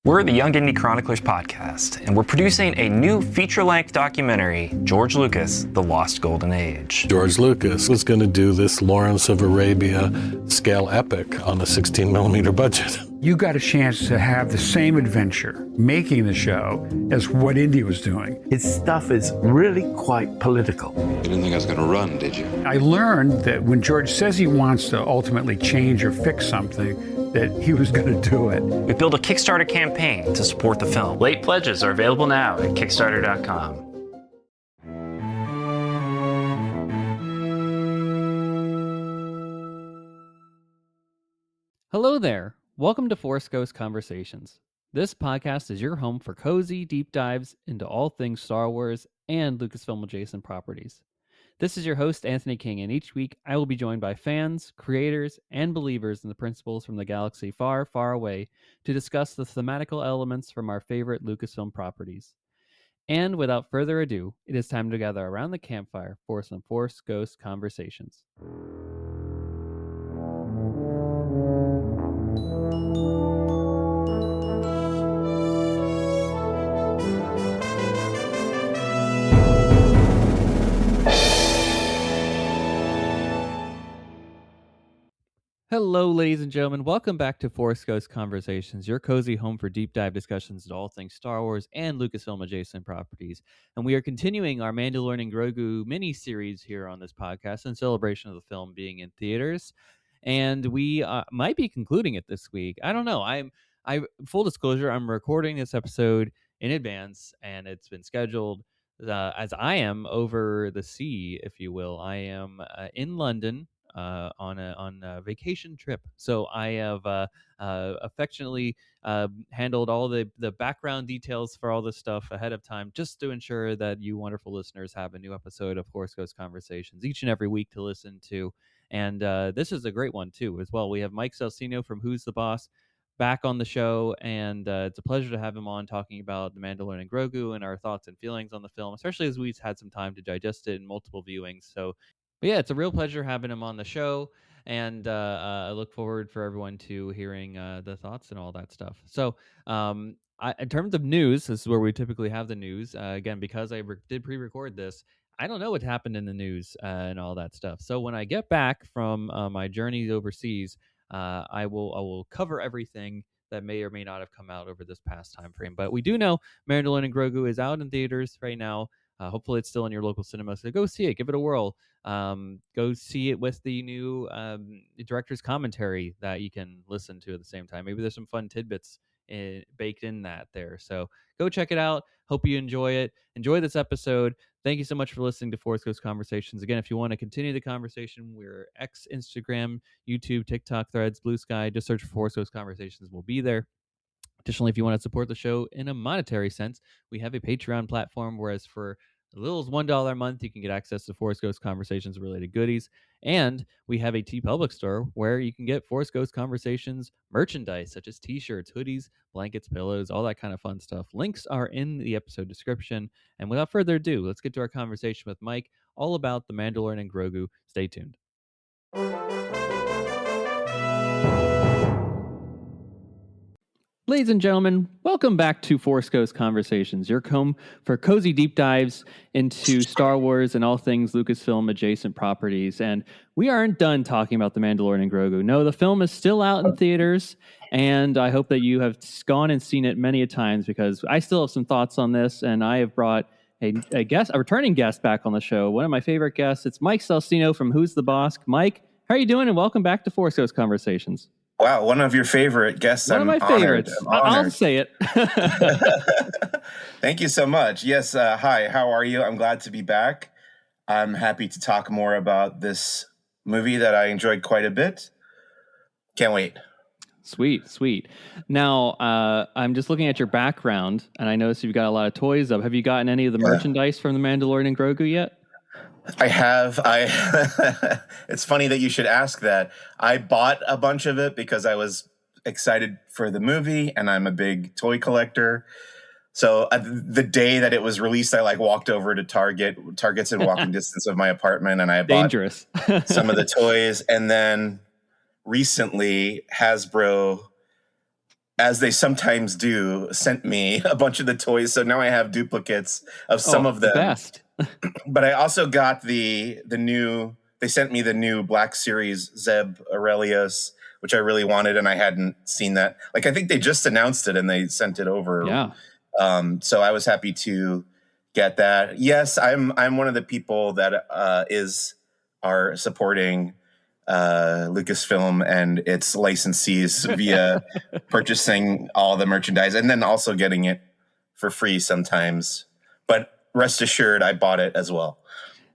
We're the Young Indie Chroniclers podcast, and we're producing a new feature-length documentary, George Lucas, The Lost Golden Age. George Lucas was going to do this Lawrence of Arabia scale epic on a 16-millimeter budget. You got a chance to have the same adventure making the show as what Indy was doing. His stuff is really quite political. You didn't think I was going to run, did you? I learned that when George says he wants to ultimately change or fix something, that he was going to do it. We built a Kickstarter campaign to support the film. Late pledges are available now at Kickstarter.com. Hello there. Welcome to Force Ghost Conversations. This podcast is your home for cozy deep dives into all things Star Wars and Lucasfilm adjacent properties. This is your host, Anthony King, and each week I will be joined by fans, creators, and believers in the principles from the galaxy far, far away to discuss the thematical elements from our favorite Lucasfilm properties. And without further ado, it is time to gather around the campfire for some Force Ghost Conversations. Hello, ladies and gentlemen. Welcome back to Force Ghost Conversations, your cozy home for deep dive discussions into all things Star Wars and Lucasfilm adjacent properties. And we are continuing our Mandalorian and Grogu mini-series here on this podcast in celebration of the film being in theaters. And we might be concluding it this week. I don't know. Full disclosure, I'm recording this episode in advance, and it's been scheduled as I am over the sea, if you will. I am in London. On a vacation trip. So I have affectionately handled all the background details for all this stuff ahead of time, just to ensure that you wonderful listeners have a new episode of Force Ghost Conversations each and every week to listen to. And this is a great one, too, as well. We have Mike Celestino from Who's the Boss back on the show, and it's a pleasure to have him on talking about The Mandalorian and Grogu and our thoughts and feelings on the film, especially as we've had some time to digest it in multiple viewings. But yeah, it's a real pleasure having him on the show, and I look forward for everyone to hearing the thoughts and all that stuff. So in terms of news, this is where we typically have the news. Again, because I did pre-record this, I don't know what happened in the news and all that stuff. So when I get back from my journey overseas, I will cover everything that may or may not have come out over this past time frame. But we do know Mandalorian and Grogu is out in theaters right now. Hopefully it's still in your local cinema, so go see it, give it a whirl. Go see it with the new director's commentary that you can listen to at the same time. Maybe there's some fun tidbits baked in that there. So go check it out. Hope you enjoy it. Enjoy this episode. Thank you so much for listening to Force Ghost Conversations. Again, if you want to continue the conversation, we're X, Instagram, YouTube, TikTok, Threads, Blue Sky. Just search for Force Ghost Conversations. We'll be there. Additionally, if you want to support the show in a monetary sense, we have a Patreon platform, whereas for as little as $1 a month, you can get access to Force Ghost Conversations related goodies. And we have a TeePublic store where you can get Force Ghost Conversations merchandise, such as t-shirts, hoodies, blankets, pillows, all that kind of fun stuff. Links are in the episode description. And without further ado, let's get to our conversation with Mike all about The Mandalorian and Grogu. Stay tuned. Ladies and gentlemen, welcome back to Force Ghost Conversations, your home for cozy deep dives into Star Wars and all things Lucasfilm adjacent properties. And we aren't done talking about The Mandalorian and Grogu. No, the film is still out in theaters, and I hope that you have gone and seen it many a times, because I still have some thoughts on this, and I have brought a returning guest back on the show, one of my favorite guests. It's Mike Celestino from Who's the Bossk. Mike, how are you doing? And welcome back to Force Ghost Conversations. Wow, one of your favorite guests. One of my favorites. I'll say it. Thank you so much. Yes, hi, how are you? I'm glad to be back. I'm happy to talk more about this movie that I enjoyed quite a bit. Can't wait. Sweet. Now, I'm just looking at your background, and I noticed you've got a lot of toys up. Have you gotten any of the merchandise from The Mandalorian and Grogu yet? I have. It's funny that you should ask that. I bought a bunch of it because I was excited for the movie, and I'm a big toy collector. So the day that it was released, I walked over to Target's in walking distance of my apartment, and I bought some of the toys. And then recently, Hasbro as they sometimes do, sent me a bunch of the toys. So now I have duplicates of some of them. Best. But I also got the new. They sent me the new Black Series Zeb Aurelius, which I really wanted, and I hadn't seen that. Like, I think they just announced it and they sent it over. Yeah. So I was happy to get that. Yes, I'm one of the people that are supporting Lucasfilm and its licensees via purchasing all the merchandise and then also getting it for free sometimes. But rest assured, I bought it as well.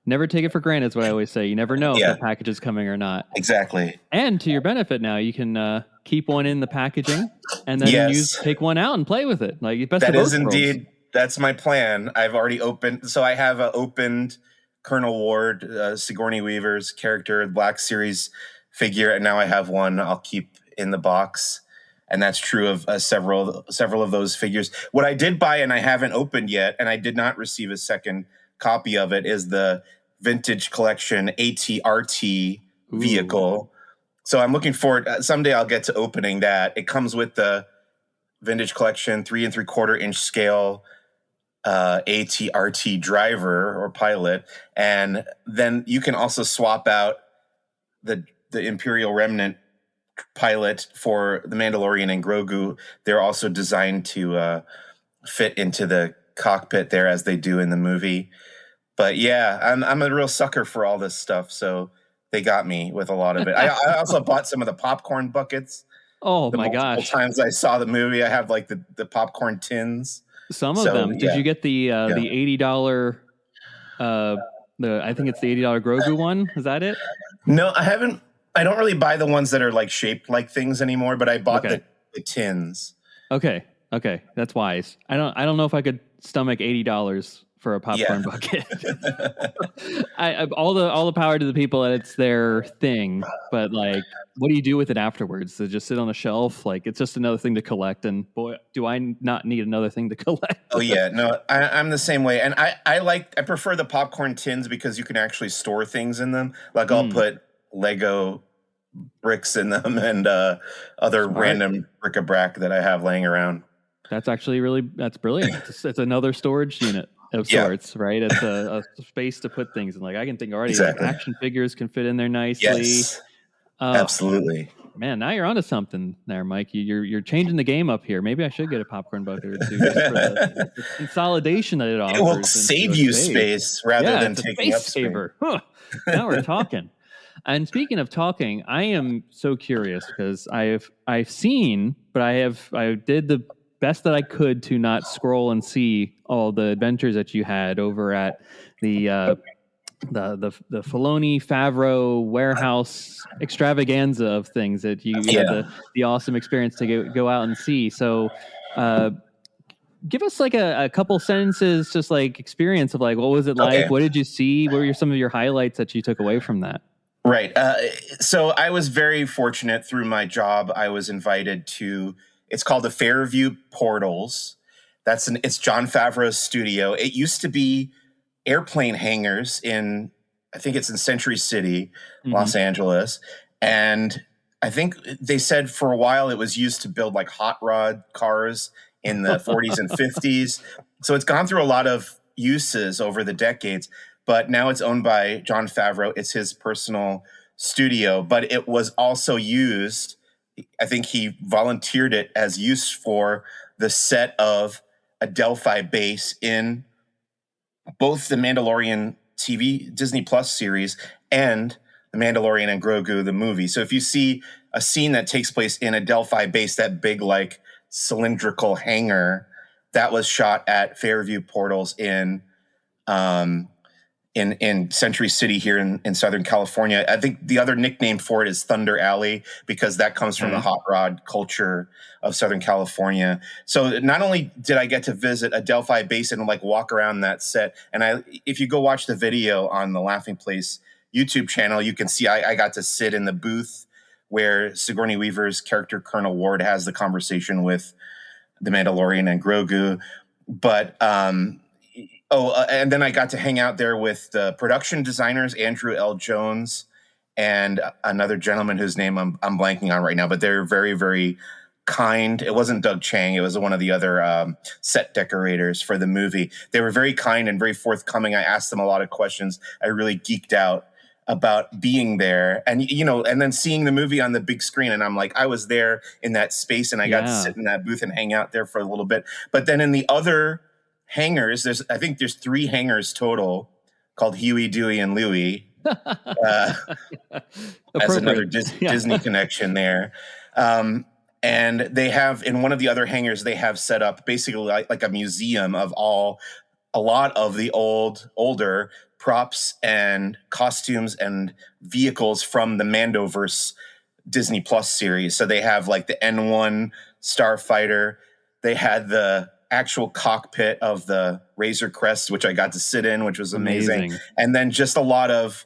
Never take it for granted is what I always say. You never know if the package is coming or not. Exactly. And to your benefit now, you can keep one in the packaging and then take one out and play with it. Like, best that of both is indeed, worlds. That's my plan. I've already opened. So I have opened Colonel Ward, Sigourney Weaver's character, Black Series figure, and now I have one I'll keep in the box. And that's true of several of those figures. What I did buy and I haven't opened yet, and I did not receive a second copy of it, is the Vintage Collection ATRT vehicle. So I'm looking forward. Someday I'll get to opening that. It comes with the Vintage Collection 3 3/4 scale ATRT driver or pilot, and then you can also swap out the Imperial Remnant pilot for the Mandalorian and Grogu. They're also designed to fit into the cockpit there as they do in the movie. But yeah, I'm a real sucker for all this stuff, so they got me with a lot of it. I also bought some of the popcorn buckets. Oh my gosh! Times I saw the movie, I have like the popcorn tins. Some of them. Did you get the $80? I think it's the $80 Grogu one. Is that it? No, I haven't. I don't really buy the ones that are like shaped like things anymore, but I bought the tins. Okay, that's wise. I don't know if I could stomach $80 for a popcorn bucket. All the power to the people that it's their thing, but like, what do you do with it afterwards? Does it just sit on a shelf? Like, it's just another thing to collect, and boy, do I not need another thing to collect. Oh yeah, no, I'm the same way, and I prefer the popcorn tins because you can actually store things in them. Like, I'll put Lego bricks in them and other random bric-a-brac that I have laying around. That's actually that's brilliant. It's another storage unit of sorts, right? It's a space to put things in. Like, I can think already, like, action figures can fit in there nicely. Yes, absolutely. Man, now you're onto something there, Mike. You're changing the game up here. Maybe I should get a popcorn bucket or two just for the consolidation that it offers. It will save you space rather than taking up space. Huh. Now we're talking. And speaking of talking, I am so curious because I've seen, but I did the best that I could to not scroll and see all the adventures that you had over at the Filoni Favreau warehouse extravaganza of things that you had the awesome experience to go out and see. So give us like a couple sentences, just like experience of like, what was it like? What did you see? What were some of your highlights that you took away from that? Right. So I was very fortunate through my job. I was invited to, it's called the Fairview Portals. It's Jon Favreau's studio. It used to be airplane hangars I think it's in Century City, Los Angeles. And I think they said for a while it was used to build like hot rod cars in the 40s and 50s. So it's gone through a lot of uses over the decades. But now it's owned by Jon Favreau. It's his personal studio, but it was also used, I think he volunteered it as use for the set of a Delphi base in both the Mandalorian TV Disney Plus series and the Mandalorian and Grogu, the movie. So if you see a scene that takes place in a Delphi base, that big like cylindrical hangar, that was shot at Fairview Portals in Century City here in Southern California. I think the other nickname for it is Thunder Alley because that comes from the hot rod culture of Southern California. So not only did I get to visit a Delphi base and like walk around that set, and if you go watch the video on the Laughing Place YouTube channel, you can see I got to sit in the booth where Sigourney Weaver's character Colonel Ward has the conversation with the Mandalorian and Grogu. But and then I got to hang out there with the production designers, Andrew L. Jones, and another gentleman whose name I'm blanking on right now, but they're very, very kind. It wasn't Doug Chang. It was one of the other set decorators for the movie. They were very kind and very forthcoming. I asked them a lot of questions. I really geeked out about being there, and and then seeing the movie on the big screen. And I'm like, I was there in that space, and I got to sit in that booth and hang out there for a little bit. But then in the other hangars, I think there's 3 hangars total called Huey, Dewey, and Louie. As another Disney connection there. And they have, in one of the other hangars, they have set up basically like a museum of a lot of the older props and costumes and vehicles from the Mandoverse Disney Plus series. So they have like the N1 Starfighter. They had the actual cockpit of the Razor Crest, which I got to sit in, which was amazing. And then just a lot of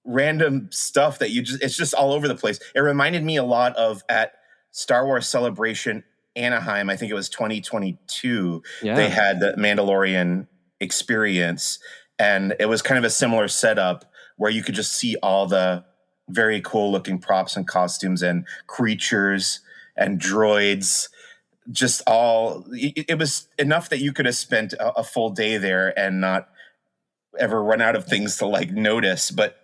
random stuff that it's just all over the place. It reminded me a lot of at Star Wars Celebration Anaheim, I think it was 2022. They had the Mandalorian experience, and it was kind of a similar setup where you could just see all the very cool looking props and costumes and creatures and droids. Just it was enough that you could have spent a full day there and not ever run out of things to like notice. But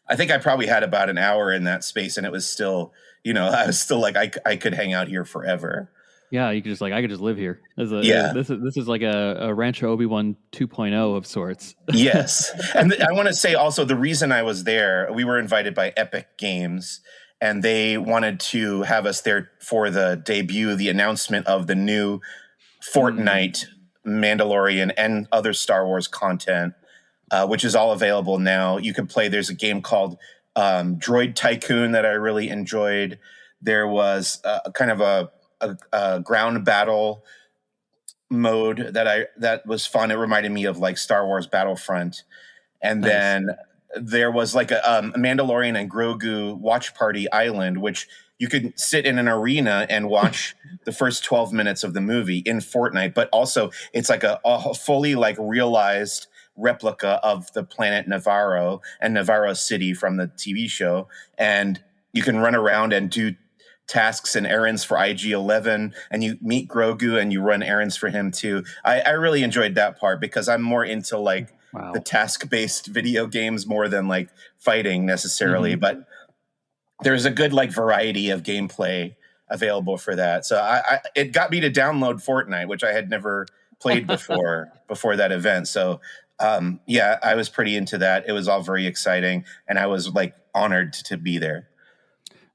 I think I probably had about an hour in that space, and it was still, I was still like, I could hang out here forever. Yeah, you could just I could just live here. This is like a Rancho Obi-Wan 2.0 of sorts. Yes. And I want to say also, the reason I was there, we were invited by Epic Games, and they wanted to have us there for the debut, the announcement of the new Fortnite, Mandalorian, and other Star Wars content, which is all available now. You can play. There's a game called Droid Tycoon that I really enjoyed. There was kind of a ground battle mode that was fun. It reminded me of like Star Wars Battlefront. And then there was like a Mandalorian and Grogu watch party island, which you could sit in an arena and watch the first 12 minutes of the movie in Fortnite. But also it's like a fully like realized replica of the planet Navarro and Navarro City from the TV show. And you can run around and do tasks and errands for IG-11, and you meet Grogu and you run errands for him too. I really enjoyed that part because I'm more into like the task-based video games more than like fighting necessarily. But there's a good like variety of gameplay available for that. So it got me to download Fortnite, which I had never played before that event. So I was pretty into that. It was all very exciting, and I was like honored to be there.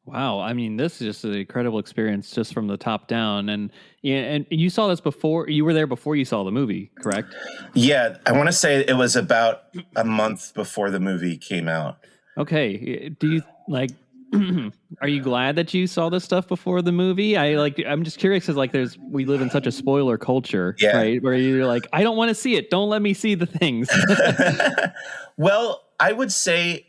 Wow. I mean, this is just an incredible experience just from the top down. And you saw this before, you were there before you saw the movie, correct? Yeah. I want to say it was about a month before the movie came out. Okay. Do you like, are you glad that you saw this stuff before the movie? I'm just curious because we live in such a spoiler culture, right? Where you're like, I don't want to see it. Don't let me see the things. Well, I would say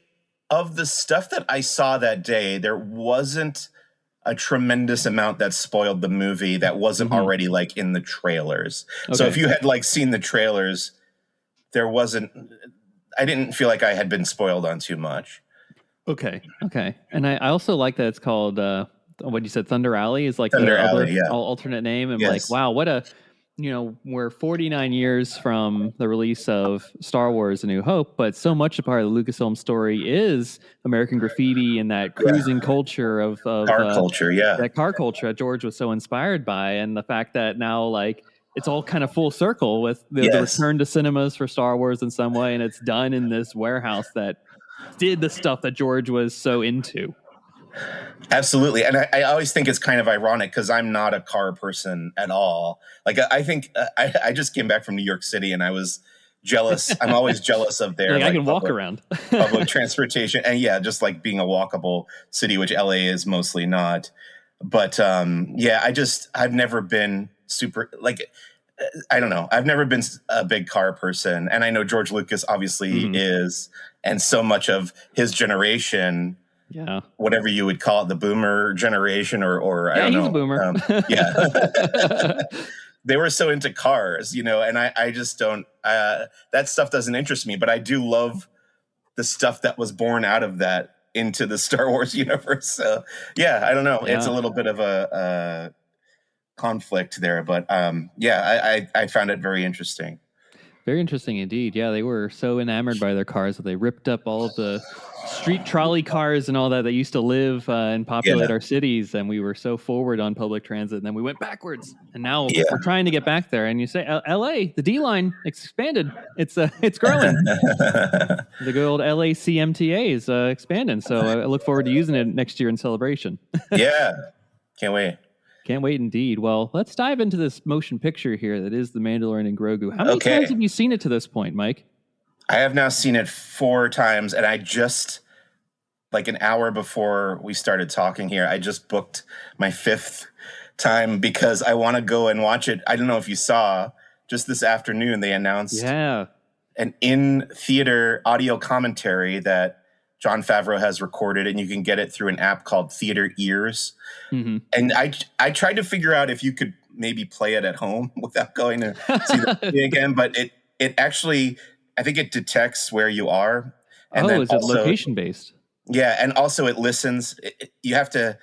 of the stuff that I saw that day, there wasn't a tremendous amount that spoiled the movie that wasn't already like in the trailers. Okay. So if you had like seen the trailers, I didn't feel like I had been spoiled on too much. Okay. And I also like that it's called, what you said, Thunder Alley is like Thunder Alley, alternate name. And like, wow, what a, we're 49 years from the release of Star Wars A New Hope, but so much a part of the Lucasfilm story is American graffiti and that cruising culture of car culture, that car culture that George was so inspired by. And the fact that now like it's all kind of full circle with the return to cinemas for Star Wars in some way. And it's done in this warehouse that did the stuff that George was so into. Absolutely. And I always think it's kind of ironic because I'm not a car person at all. Like, I think I just came back from New York City and I was jealous. I'm always jealous of their I can walk around public transportation. And just like being a walkable city, which LA is mostly not. But I've never been super like, I don't know. I've never been a big car person. And I know George Lucas obviously is. And so much of his generation, whatever you would call it, the boomer generation or I don't know. He's a boomer. They were so into cars, and I just don't, that stuff doesn't interest me, but I do love the stuff that was born out of that into the Star Wars universe. So yeah, I don't know. Yeah. It's a little bit of a conflict there, but I found it very interesting. Very interesting indeed. Yeah, they were so enamored by their cars that they ripped up all of the street trolley cars and all that used to live and populate our cities. And we were so forward on public transit, and then we went backwards. And now we're trying to get back there. And you say, LA, the D line expanded. It's growing. The good old LA CMTA is expanding. So I look forward to using it next year in celebration. Yeah, can't wait. Can't wait indeed. Well, let's dive into this motion picture here that is The Mandalorian and Grogu. How many times have you seen it to this point, Mike? I have now seen it 4 times, and I just, like an hour before we started talking here, I just booked my 5th time because I want to go and watch it. I don't know if you saw, just this afternoon they announced an in-theater audio commentary that Jon Favreau has recorded, and you can get it through an app called Theater Ears. Mm-hmm. And I tried to figure out if you could maybe play it at home without going to see the movie again, but it actually, I think it detects where you are. And then is it location based? Yeah, and also it listens. You have to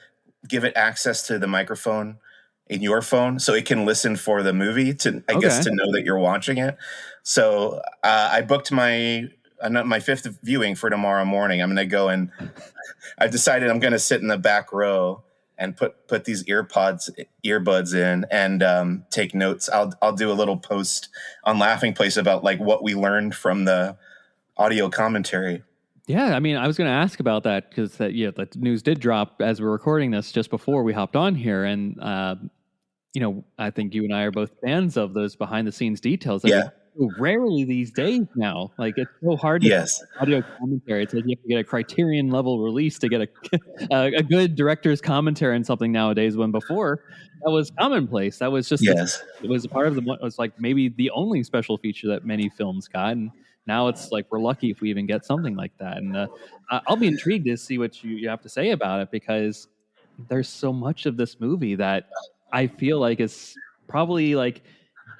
give it access to the microphone in your phone so it can listen for the movie to guess to know that you're watching it. So I booked my 5th viewing for tomorrow morning. I'm going to go and I've decided I'm going to sit in the back row and put these earbuds in and take notes. I'll do a little post on Laughing Place about like what we learned from the audio commentary. Yeah, I mean, I was going to ask about that because the news did drop as we're recording this just before we hopped on here, and I think you and I are both fans of those behind the scenes details. Rarely these days now. Like, it's so hard to get audio commentary. It's like you have to get a Criterion level release to get a good director's commentary on something nowadays, when before that was commonplace. That was just it was a part of it was like maybe the only special feature that many films got, and now it's like we're lucky if we even get something like that. And I'll be intrigued to see what you have to say about it, because there's so much of this movie that I feel like is probably like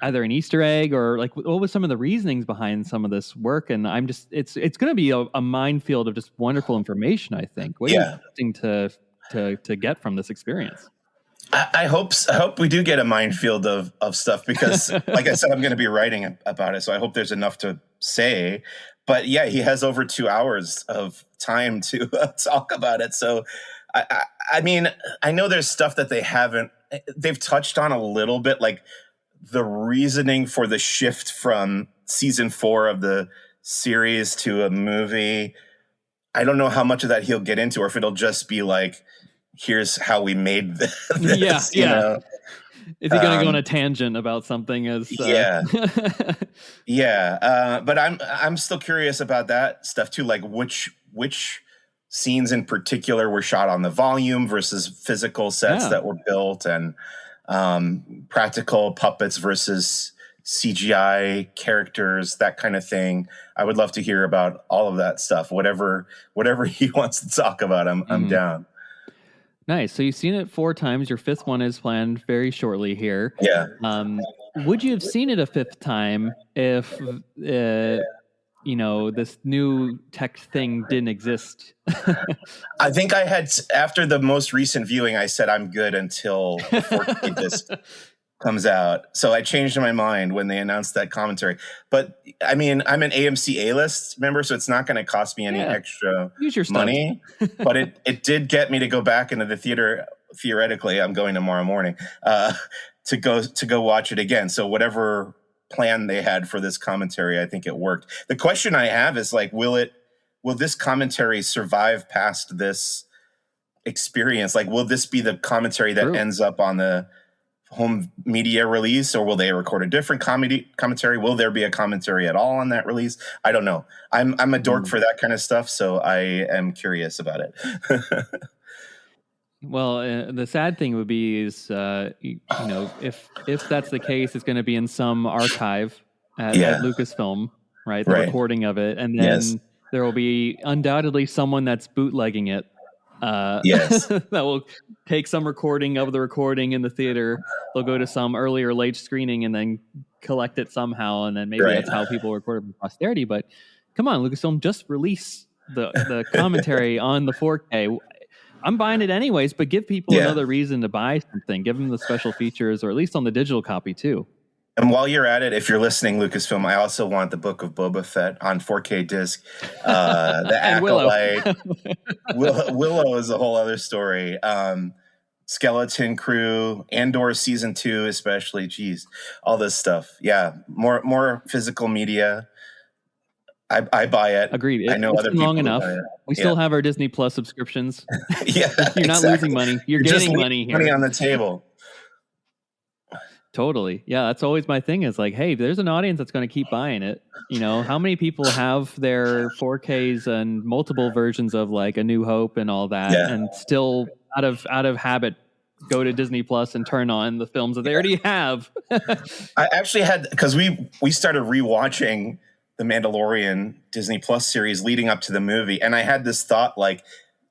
either an Easter egg or like what was some of the reasonings behind some of this work. And I'm just, it's going to be a minefield of just wonderful information, I think. What are you expecting to get from this experience? I hope we do get a minefield of stuff, because like I said, I'm going to be writing about it. So I hope there's enough to say, but yeah, he has over 2 hours of time to talk about it. So I mean, I know there's stuff that they've touched on a little bit, like the reasoning for the shift from season 4 of the series to a movie. I don't know how much of that he'll get into, or if it'll just be like, here's how we made this. You know? Is he going to go on a tangent about something as but I'm still curious about that stuff too, like which scenes in particular were shot on the volume versus physical sets that were built, and practical puppets versus CGI characters, that kind of thing. I would love to hear about all of that stuff. Whatever he wants to talk about, I'm down. Nice. So you've seen it 4 times. Your 5th one is planned very shortly here. Yeah. Would you have seen it a 5th time if this new tech thing didn't exist? I think I had, after the most recent viewing, I said I'm good until the 4K disc comes out. So I changed my mind when they announced that commentary. But I mean, I'm an AMC A-list member, so it's not going to cost me any extra money. But it did get me to go back into the theater. Theoretically, I'm going tomorrow morning to go watch it again. So whatever plan they had for this commentary, I think it worked. The question I have is like, will this commentary survive past this experience? Like, will this be the commentary that ends up on the home media release, or will they record a different commentary? Will there be a commentary at all on that release? I don't know. I'm a dork for that kind of stuff, so I am curious about it. Well, the sad thing would be is, if that's the case, it's going to be in some archive at Lucasfilm, right? The recording of it, and then there will be undoubtedly someone that's bootlegging it. That will take some recording of the recording in the theater. They'll go to some early or late screening and then collect it somehow, and then maybe that's how people record it for posterity. But come on, Lucasfilm, just release the commentary on the 4K. I'm buying it anyways, but give people another reason to buy something. Give them the special features, or at least on the digital copy too. And while you're at it, if you're listening, Lucasfilm, I also want the Book of Boba Fett on 4K disc. The Acolyte. Willow is a whole other story. Skeleton Crew, Andor Season 2 especially. Geez, all this stuff. Yeah, more physical media. I buy it. Agreed. I know it's other been people long enough. buy it. We still have our Disney Plus subscriptions. Yeah, You're not losing money. You're just gaining money here. Money on the table. Totally. Yeah, that's always my thing is like, hey, there's an audience that's going to keep buying it. You know, how many people have their 4Ks and multiple versions of like A New Hope and all that, and still out of habit go to Disney Plus and turn on the films that they already have? I actually had, because we started rewatching the Mandalorian Disney Plus series leading up to the movie, and I had this thought like,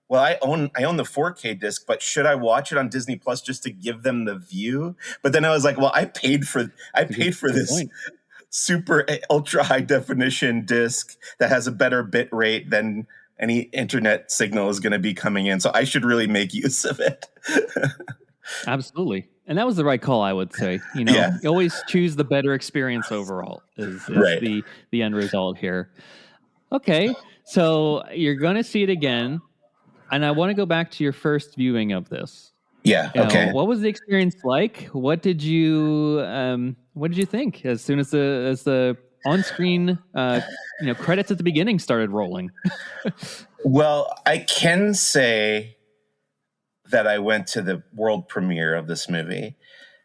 well, I own the 4K disc, but should I watch it on Disney Plus just to give them the view? But then I was like, well, I paid for this super ultra high definition disc that has a better bit rate than any internet signal is going to be coming in, so I should really make use of it. Absolutely. And that was the right call, I would say. You know, you always choose the better experience overall is the end result here. Okay, so you're going to see it again. And I want to go back to your first viewing of this. Yeah. Okay. What was the experience like? What did you think as soon as the on-screen credits at the beginning started rolling? Well, I can say that I went to the world premiere of this movie.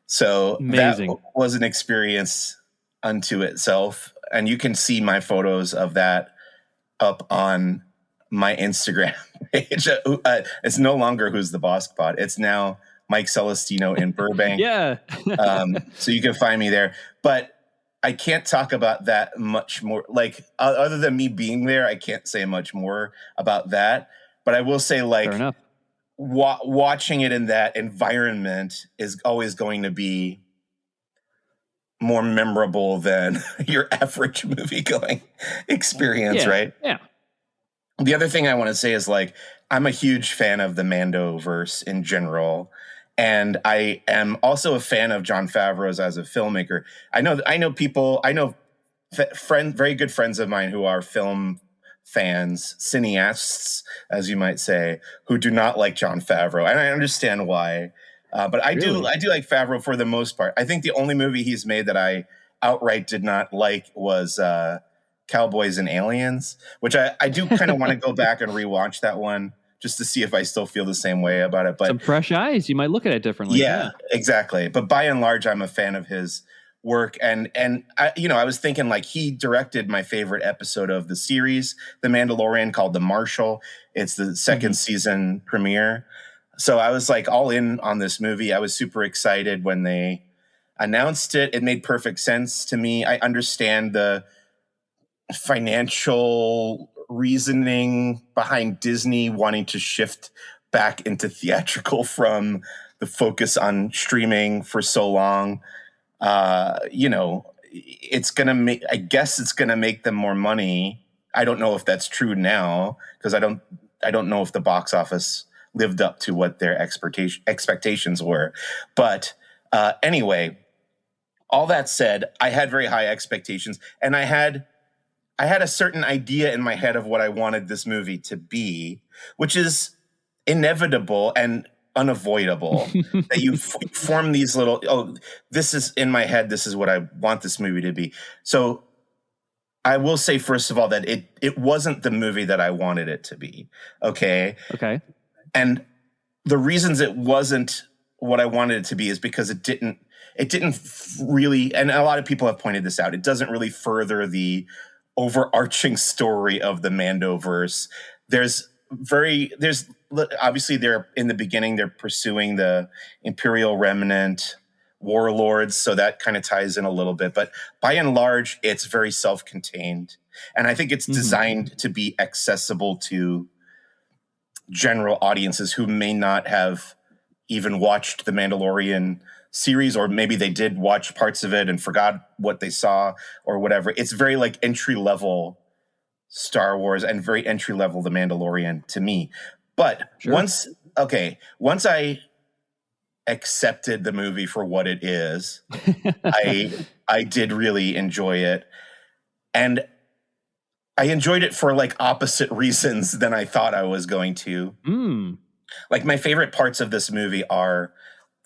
So amazing. That was an experience unto itself. And you can see my photos of that up on my Instagram page. It's no longer Who's the Bossk Pod. It's now Mike Celestino in Burbank. So you can find me there. But I can't talk about that much more. Like, other than me being there, I can't say much more about that. But I will say, like, watching it in that environment is always going to be more memorable than your average movie-going experience, right? Yeah. The other thing I want to say is, like, I'm a huge fan of the Mandoverse in general, and I am also a fan of Jon Favreau's as a filmmaker. I know very good friends of mine who are film fans, cineasts, as you might say, who do not like Jon Favreau, and I understand why. But I do like Favreau for the most part. I think the only movie he's made that I outright did not like was Cowboys and Aliens, which I do kind of want to go back and rewatch that one just to see if I still feel the same way about it. But some fresh eyes, you might look at it differently. Yeah, exactly. But by and large, I'm a fan of his work. And I was thinking, like, he directed my favorite episode of the series, The Mandalorian, called The Marshal. It's the second season premiere. So I was like all in on this movie. I was super excited when they announced it. It made perfect sense to me. I understand the financial reasoning behind Disney wanting to shift back into theatrical from the focus on streaming for so long. It's going to make, I guess it's going to make them more money. I don't know if that's true now, because I don't know if the box office lived up to what their expectations were. But anyway, all that said, I had very high expectations, and I had a certain idea in my head of what I wanted this movie to be, which is inevitable and unavoidable. That you form these little, this is in my head, this is what I want this movie to be. So I will say, first of all, that it wasn't the movie that I wanted it to be. Okay. And the reasons it wasn't what I wanted it to be is because it didn't really, and a lot of people have pointed this out, it doesn't really further the overarching story of the Mandoverse. Obviously they're in the beginning, they're pursuing the Imperial Remnant warlords, so that kind of ties in a little bit, but by and large it's very self-contained, and I think it's designed to be accessible to general audiences who may not have even watched the Mandalorian series, or maybe they did watch parts of it and forgot what they saw or whatever. It's very like entry level Star Wars and very entry level The Mandalorian to me. But Sure. once I accepted the movie for what it is, I did really enjoy it. And I enjoyed it for like opposite reasons than I thought I was going to. Like my favorite parts of this movie are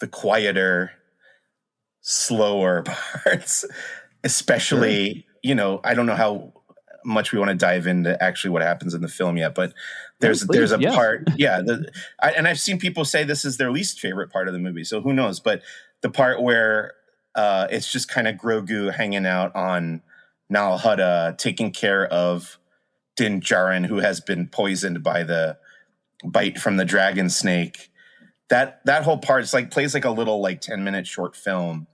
the quieter, slower parts, especially, you know, I don't know how much we want to dive into actually what happens in the film yet, but there's a part, and I've seen people say this is their least favorite part of the movie, so who knows? But the part where it's just kind of Grogu hanging out on Nal Hutta, taking care of Din Djarin, who has been poisoned by the bite from the dragon snake. That whole part is like plays like a little like 10-minute short film,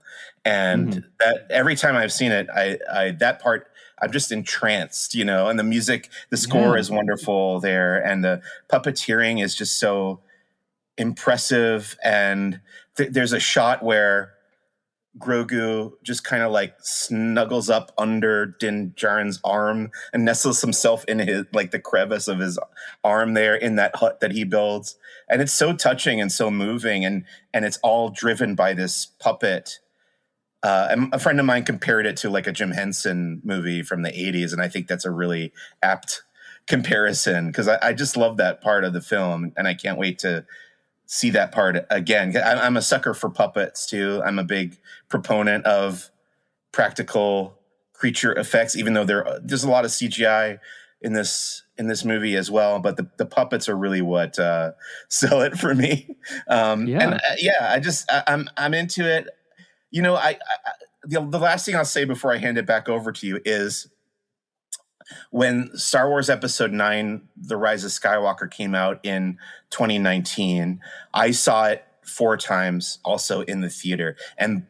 and that every time I've seen it, I that part I'm just entranced, you know. And the music, the score is wonderful there, and the puppeteering is just so impressive. And there's a shot where Grogu just kind of like snuggles up under Din Djarin's arm and nestles himself in his like the crevice of his arm there in that hut that he builds, and it's so touching and so moving, and it's all driven by this puppet. And a friend of mine compared it to like a Jim Henson movie from the 80s, and I think that's a really apt comparison because I just love that part of the film, and I can't wait to see that part again. I'm a sucker for puppets too. I'm a big proponent of practical creature effects, even though there's a lot of CGI in this movie as well. But the puppets are really what sell it for me. I'm into it. You know, the last thing I'll say before I hand it back over to you is when Star Wars Episode 9, The Rise of Skywalker came out in 2019, I saw it 4 times also in the theater. And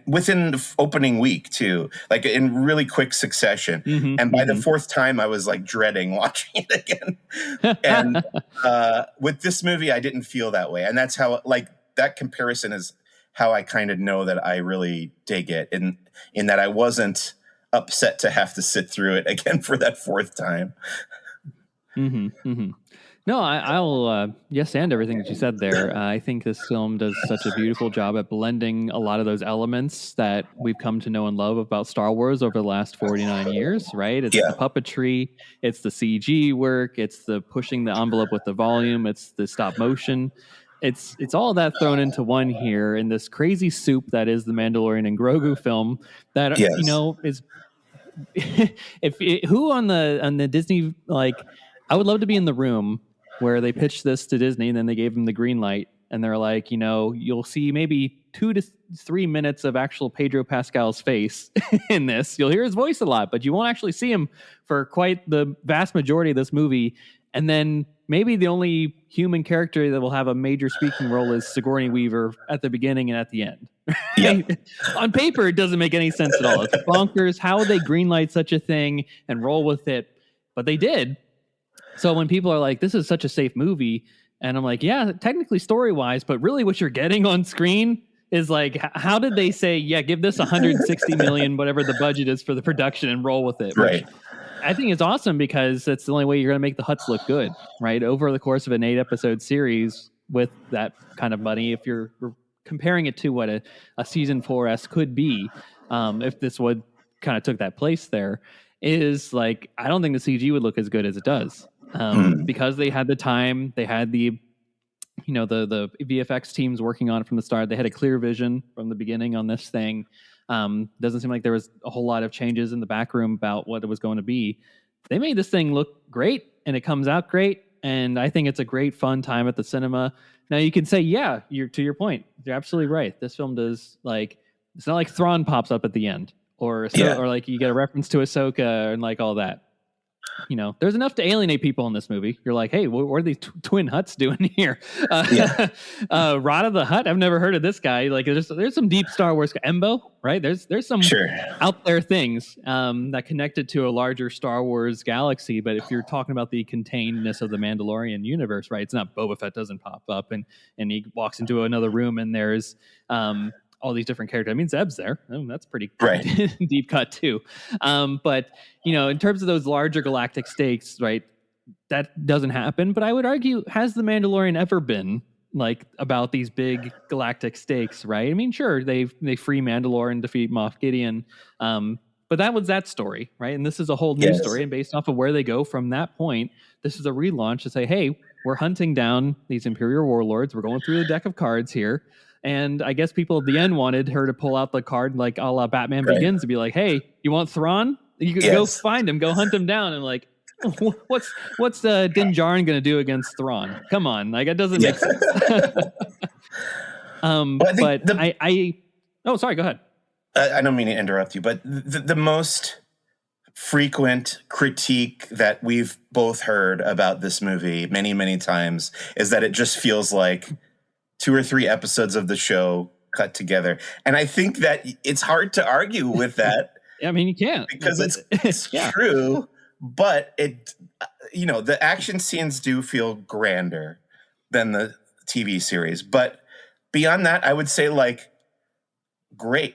within the opening week too, like in really quick succession. And by the 4th time, I was like dreading watching it again. And with this movie, I didn't feel that way. And that's how, like, that comparison is how I kind of know that I really dig it, in that I wasn't upset to have to sit through it again for that 4th time. No, I'll yes and everything that you said there. I think this film does such a beautiful job at blending a lot of those elements that we've come to know and love about Star Wars over the last 49 years, right? It's the puppetry, it's the CG work, it's the pushing the envelope with the volume, it's the stop motion. It's all that thrown into one here in this crazy soup that is the Mandalorian and Grogu film that you know is who on the Disney, like, I would love to be in the room where they pitched this to Disney and then they gave them the green light and they're like, you know, you'll see maybe 2 to 3 minutes of actual Pedro Pascal's face in this. You'll hear his voice a lot, but you won't actually see him for quite the vast majority of this movie. And then maybe the only human character that will have a major speaking role is Sigourney Weaver at the beginning and at the end. On paper, it doesn't make any sense at all. It's bonkers. How would they greenlight such a thing and roll with it? But they did. So when people are like, this is such a safe movie, and I'm like, yeah, technically story-wise, but really what you're getting on screen is like, how did they say, yeah, give this 160 million, whatever the budget is for the production, and roll with it? Right. Which I think it's awesome because that's the only way you're going to make the Hutts look good, right? Over the course of an 8-episode series with that kind of money, if you're comparing it to what a season 4S could be, if this would kind of took that place there, is like, I don't think the CG would look as good as it does. Because they had the time, they had the VFX teams working on it from the start. They had a clear vision from the beginning on this thing. Doesn't seem like there was a whole lot of changes in the back room about what it was going to be. They made this thing look great, and it comes out great. And I think it's a great fun time at the cinema. Now you can say, yeah, to your point, you're absolutely right. This film does, like, it's not like Thrawn pops up at the end, or like you get a reference to Ahsoka and like all that. You know, there's enough to alienate people in this movie. You're like, hey, what are these twin Hutts doing here? Rada the Hutt, I've never heard of this guy. Like, there's some deep Star Wars. Embo, right? There's some out there things that connected to a larger Star Wars galaxy. But if you're talking about the containedness of the Mandalorian universe, right? It's not Boba Fett doesn't pop up and he walks into another room and there's all these different characters. I mean, Zeb's there. That's pretty Right. deep cut too. But in terms of those larger galactic stakes, right, that doesn't happen. But I would argue, has The Mandalorian ever been like about these big galactic stakes, right? I mean, sure, they free Mandalore and defeat Moff Gideon, but that was that story, right? And this is a whole new story, and based off of where they go from that point, this is a relaunch to say, hey, we're hunting down these Imperial warlords. We're going through the deck of cards here. And I guess people at the end wanted her to pull out the card like a la Batman Begins to be like, hey, you want Thrawn? You can go find him, go hunt him down. And like, what's Din Djarin going to do against Thrawn? Come on, like, that doesn't make sense. Oh, sorry, go ahead. I don't mean to interrupt you, but the most frequent critique that we've both heard about this movie many, many times is that it just feels like 2 or 3 episodes of the show cut together. And I think that it's hard to argue with that. I mean, you can't. Because it's true, but the action scenes do feel grander than the TV series. But beyond that, I would say like, great.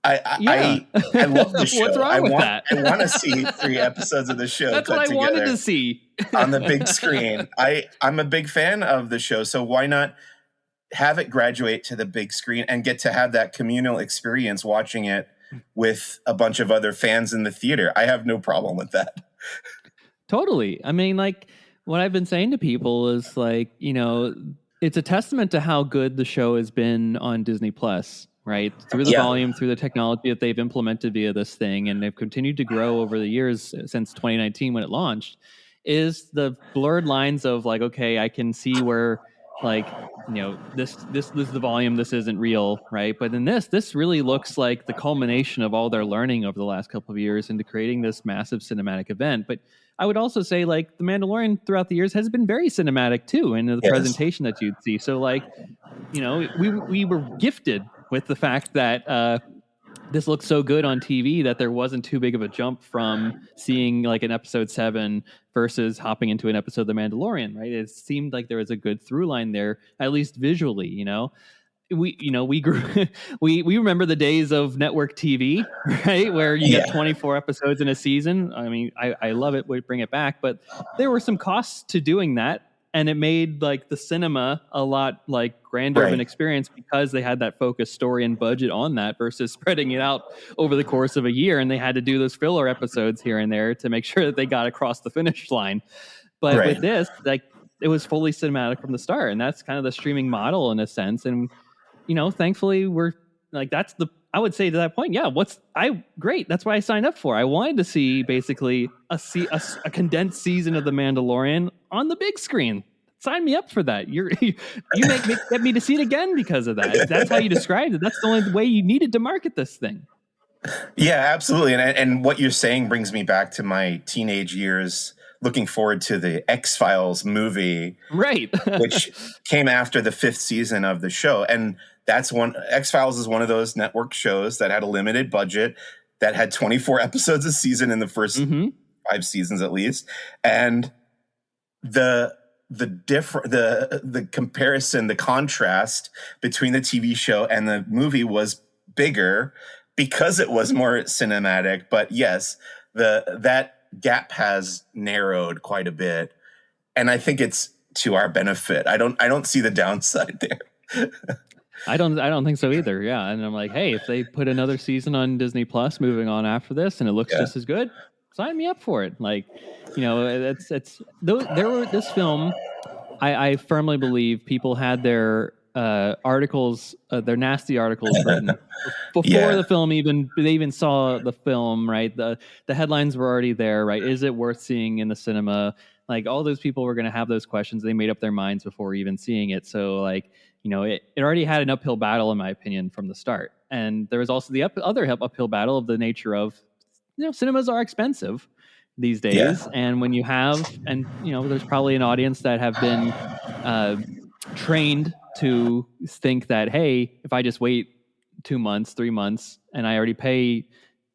I love the show. What's wrong with that? I want to see 3 episodes of the show. That's what I wanted to see on the big screen. I'm a big fan of the show, so why not have it graduate to the big screen and get to have that communal experience watching it with a bunch of other fans in the theater? I have no problem with that. Totally. I mean, like, what I've been saying to people is like, it's a testament to how good the show has been on Disney Plus, right? Through the volume, through the technology that they've implemented via this thing, and they've continued to grow over the years since 2019 when it launched, is the blurred lines of like, okay, I can see where like, this is the volume, this isn't real, right? But in this really looks like the culmination of all their learning over the last couple of years into creating this massive cinematic event. But I would also say like The Mandalorian throughout the years has been very cinematic too, in the presentation that you'd see. So like, we were gifted with the fact that this looked so good on TV that there wasn't too big of a jump from seeing like an episode 7 versus hopping into an episode of The Mandalorian, right? It seemed like there was a good through line there, at least visually, we grew, we remember the days of network TV, right? Where you get 24 episodes in a season. I mean, I love it. We bring it back, but there were some costs to doing that. And it made like the cinema a lot like grander of an experience because they had that focused story and budget on that versus spreading it out over the course of a year. And they had to do those filler episodes here and there to make sure that they got across the finish line. But with this, like, it was fully cinematic from the start. And that's kind of the streaming model in a sense. And, thankfully we're like, I would say to that point, great. That's what I signed up for. I wanted to see basically a condensed season of The Mandalorian on the big screen. Sign me up for that. You get me to see it again because of that. If that's how you described it, that's the only way you needed to market this thing. Yeah, absolutely. And what you're saying brings me back to my teenage years, looking forward to the X-Files movie, right? which came after the 5th season of the show. And X-Files is one of those network shows that had a limited budget, that had 24 episodes a season in the first 5 seasons at least. And the comparison, the contrast between the TV show and the movie was bigger because it was more cinematic. But yes, that gap has narrowed quite a bit, and I think it's to our benefit. I don't see the downside there. I don't think so either. Yeah. And I'm like, hey, if they put another season on Disney Plus moving on after this and it looks just as good, sign me up for it. Like, this film, I firmly believe people had their articles, their nasty articles written before the film they even saw the film, right? The headlines were already there, right? Is it worth seeing in the cinema? Like, all those people were going to have those questions. They made up their minds before even seeing it. So like, it already had an uphill battle, in my opinion, from the start. And there was also the other uphill battle of the nature of, cinemas are expensive these days. Yeah. And when you have, there's probably an audience that have been trained to think that, hey, if I just wait 2 months, 3 months, and I already pay,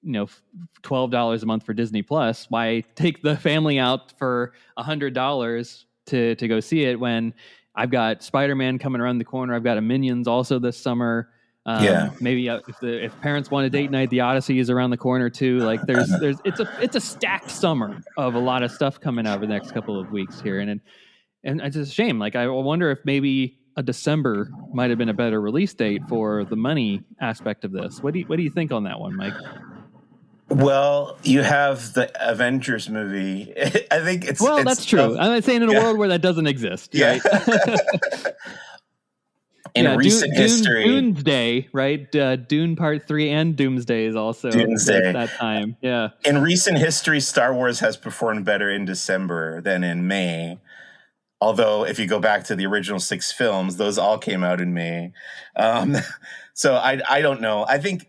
$12 a month for Disney Plus, why take the family out for $100 to go see it when I've got Spider-Man coming around the corner. I've got a Minions also this summer. Maybe if parents want a date night, the Odyssey is around the corner too. Like it's a stacked summer of a lot of stuff coming out over the next couple of weeks here, and it's a shame. Like I wonder if maybe a December might have been a better release date for the money aspect of this. What do you think on that one, Mike? Well, you have the Avengers movie. I think it's that's true. tough. I'm saying in a world where that doesn't exist. Yeah. Right? In recent history, Doomsday, right? Dune Part 3 and Doomsday is also Doomsday. at that time. Yeah. In recent history, Star Wars has performed better in December than in May. Although, if you go back to the original 6 films, those all came out in May. So I don't know. I think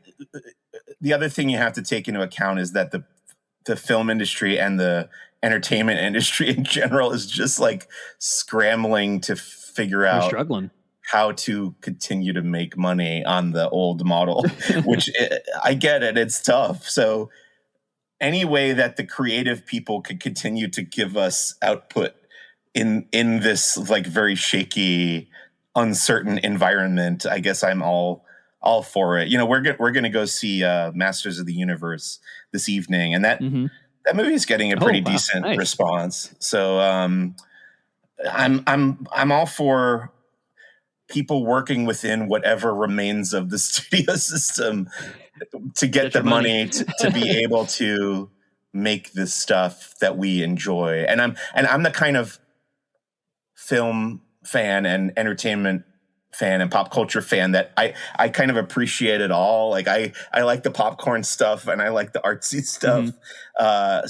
the other thing you have to take into account is that the film industry and the entertainment industry in general is just like scrambling to figure out struggling how to continue to make money on the old model, which I get it. It's tough. So any way that the creative people could continue to give us output in this like very shaky, uncertain environment, I guess I'm all for it. You know, we're going to go see Masters of the Universe this evening, and that movie is getting a pretty decent response. So I'm all for people working within whatever remains of the studio system to get the money to be able to make this stuff that we enjoy. And I'm the kind of film fan and entertainment fan and pop culture fan that I kind of appreciate it all. Like I like the popcorn stuff and I like the artsy stuff.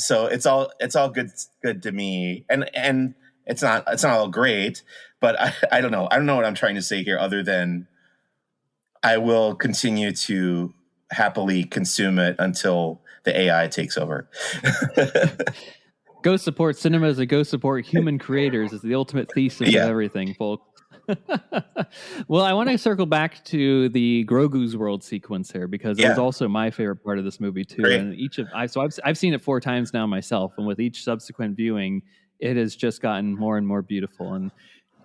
So it's all good to me. And it's not all great, but I don't know. I don't know what I'm trying to say here other than I will continue to happily consume it until the AI takes over. Go support cinemas and go support human creators is the ultimate thesis of everything, folks. Well, I want to circle back to the Grogu's World sequence here because it was also my favorite part of this movie too. Great. And I've seen it 4 times now myself, and with each subsequent viewing, it has just gotten more and more beautiful. And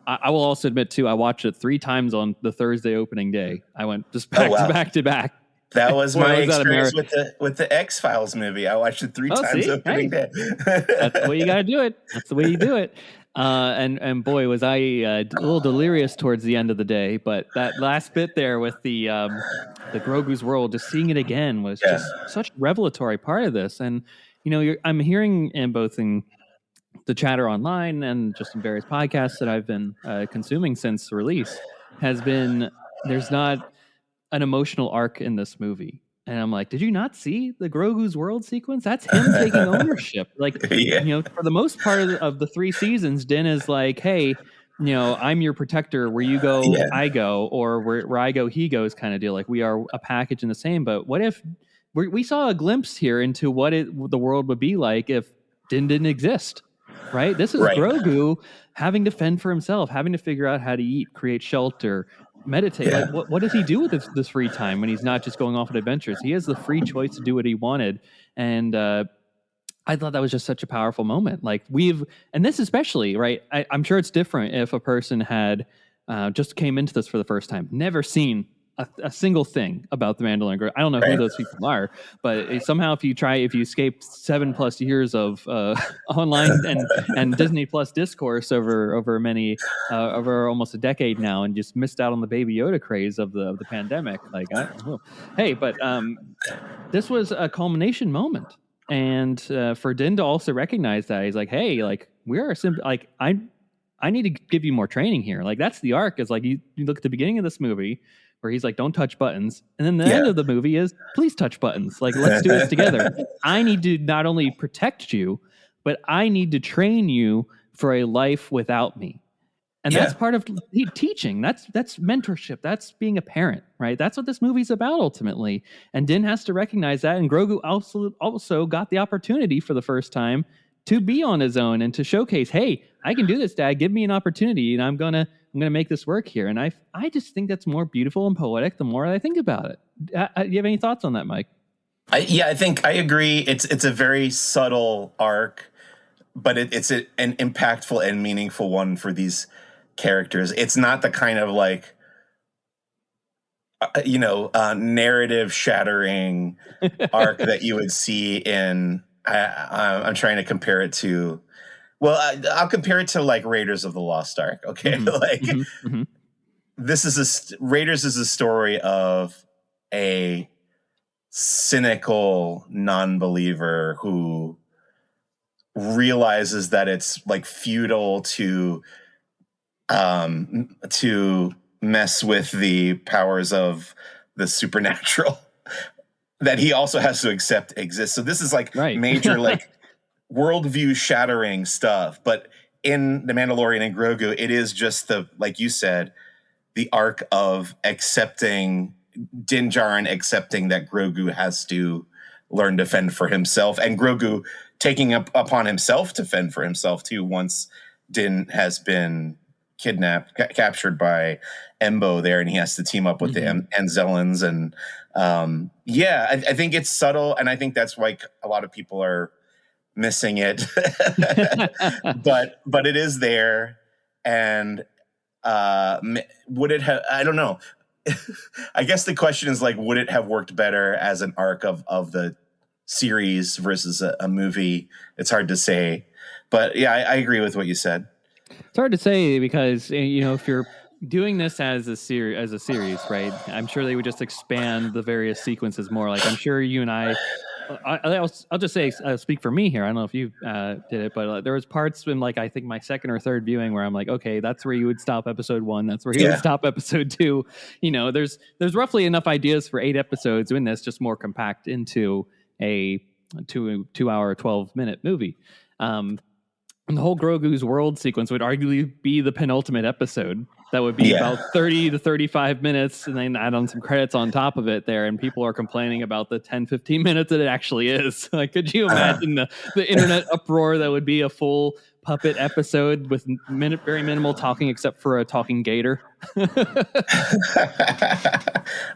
I will also admit too, I watched it 3 times on the Thursday opening day. I went just back to back. That was my experience with the X-Files movie. I watched it 3 times opening day. That's the way you got to do it. That's the way you do it. And boy, was I a little delirious towards the end of the day. But that last bit there with the Grogu's World, just seeing it again was just such a revelatory part of this. And you know, I'm hearing in both in the chatter online and just in various podcasts that I've been consuming since release has been there's not an emotional arc in this movie. And I'm like, did you not see the Grogu's World sequence? That's him taking ownership. Like, you know, for the most part of the 3 seasons, Din is like, hey, you know, I'm your protector. Where you go, I go, or where I go, he goes kind of deal. Like we are a package in the same. But what if we saw a glimpse here into what the world would be like if Din didn't exist, right? This is Grogu having to fend for himself, having to figure out how to eat, create shelter, meditate. Like what does he do with this free time when he's not just going off on adventures? He has the free choice to do what he wanted. And I thought that was just such a powerful moment. Like and this especially, right? I'm sure it's different if a person had just came into this for the first time, never seen a single thing about the Mandalorian and Grogu. I don't know who those people are, but somehow if you escape 7+ years of online and Disney Plus discourse over almost a decade now, and just missed out on the Baby Yoda craze of the pandemic, like but this was a culmination moment, and for Din to also recognize that, he's like, hey, like we are like I need to give you more training here. Like that's the arc. Is like you look at the beginning of this movie, where he's like, don't touch buttons. And then the end of the movie is, please touch buttons. Like, let's do this together. I need to not only protect you, but I need to train you for a life without me. And that's part of teaching. That's mentorship. That's being a parent, right? That's what this movie's about ultimately. And Din has to recognize that. And Grogu also got the opportunity for the first time to be on his own and to showcase, hey, I can do this, Dad. Give me an opportunity, and I'm gonna make this work here. And I just think that's more beautiful and poetic the more I think about it. Do you have any thoughts on that, Mike? I think I agree. It's a very subtle arc, but it's an impactful and meaningful one for these characters. It's not the kind of like narrative shattering arc that you would see in. I'm trying to compare it to. Well, I'll compare it to like Raiders of the Lost Ark. Okay, this is Raiders is a story of a cynical non-believer who realizes that it's like futile to mess with the powers of the supernatural that he also has to accept exists. So this is like major like worldview shattering stuff. But in The Mandalorian and Grogu, it is just like you said, the arc of accepting Din Djarin, accepting that Grogu has to learn to fend for himself, and Grogu taking upon himself to fend for himself too once Din has been captured by Embo there, and he has to team up with the Anzellans. And I think it's subtle, and I think that's why a lot of people are missing it. but it is there, and would it have? I don't know. I guess the question is like, would it have worked better as an arc of the series versus a movie? It's hard to say, but yeah, I agree with what you said. It's hard to say because if you're doing this as a series, right? I'm sure they would just expand the various sequences more. Like I'm sure you and I'll just say, speak for me here. I don't know if you did it, but there was parts in like I think my second or third viewing where I'm like, okay, that's where you would stop episode 1. That's where you would stop episode 2. There's roughly enough ideas for 8 episodes in this, just more compact into a 2-hour, 12-minute movie. And the whole Grogu's world sequence would arguably be the penultimate episode. That would be about 30 to 35 minutes, and then add on some credits on top of it there. And people are complaining about the 10, 15 minutes that it actually is. Like, could you imagine the internet uproar that would be a full puppet episode with very minimal talking except for a talking gator?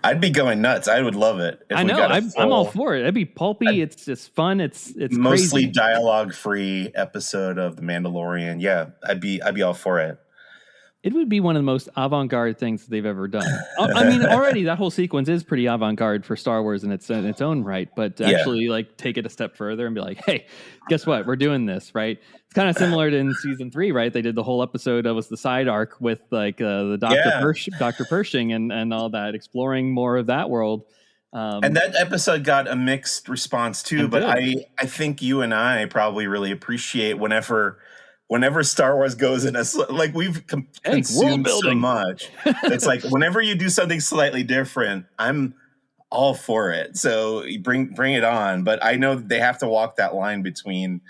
I'd be going nuts. I would love it. I know. I'm all for it. It'd be pulpy. It's just fun. It's mostly crazy. dialogue-free episode of The Mandalorian. Yeah, I'd be all for it. It would be one of the most avant-garde things that they've ever done. I mean, already that whole sequence is pretty avant-garde for Star Wars in its own right, but actually like take it a step further and be like, hey, guess what? We're doing this, right? It's kind of similar to in season 3, right? They did the whole episode that was the side arc with like the Dr. Pershing and all that, exploring more of that world. And that episode got a mixed response too, but I think you and I probably really appreciate whenever Star Wars goes in like we've consumed so much. It's like whenever you do something slightly different, I'm all for it. So you bring it on. But I know they have to walk that line between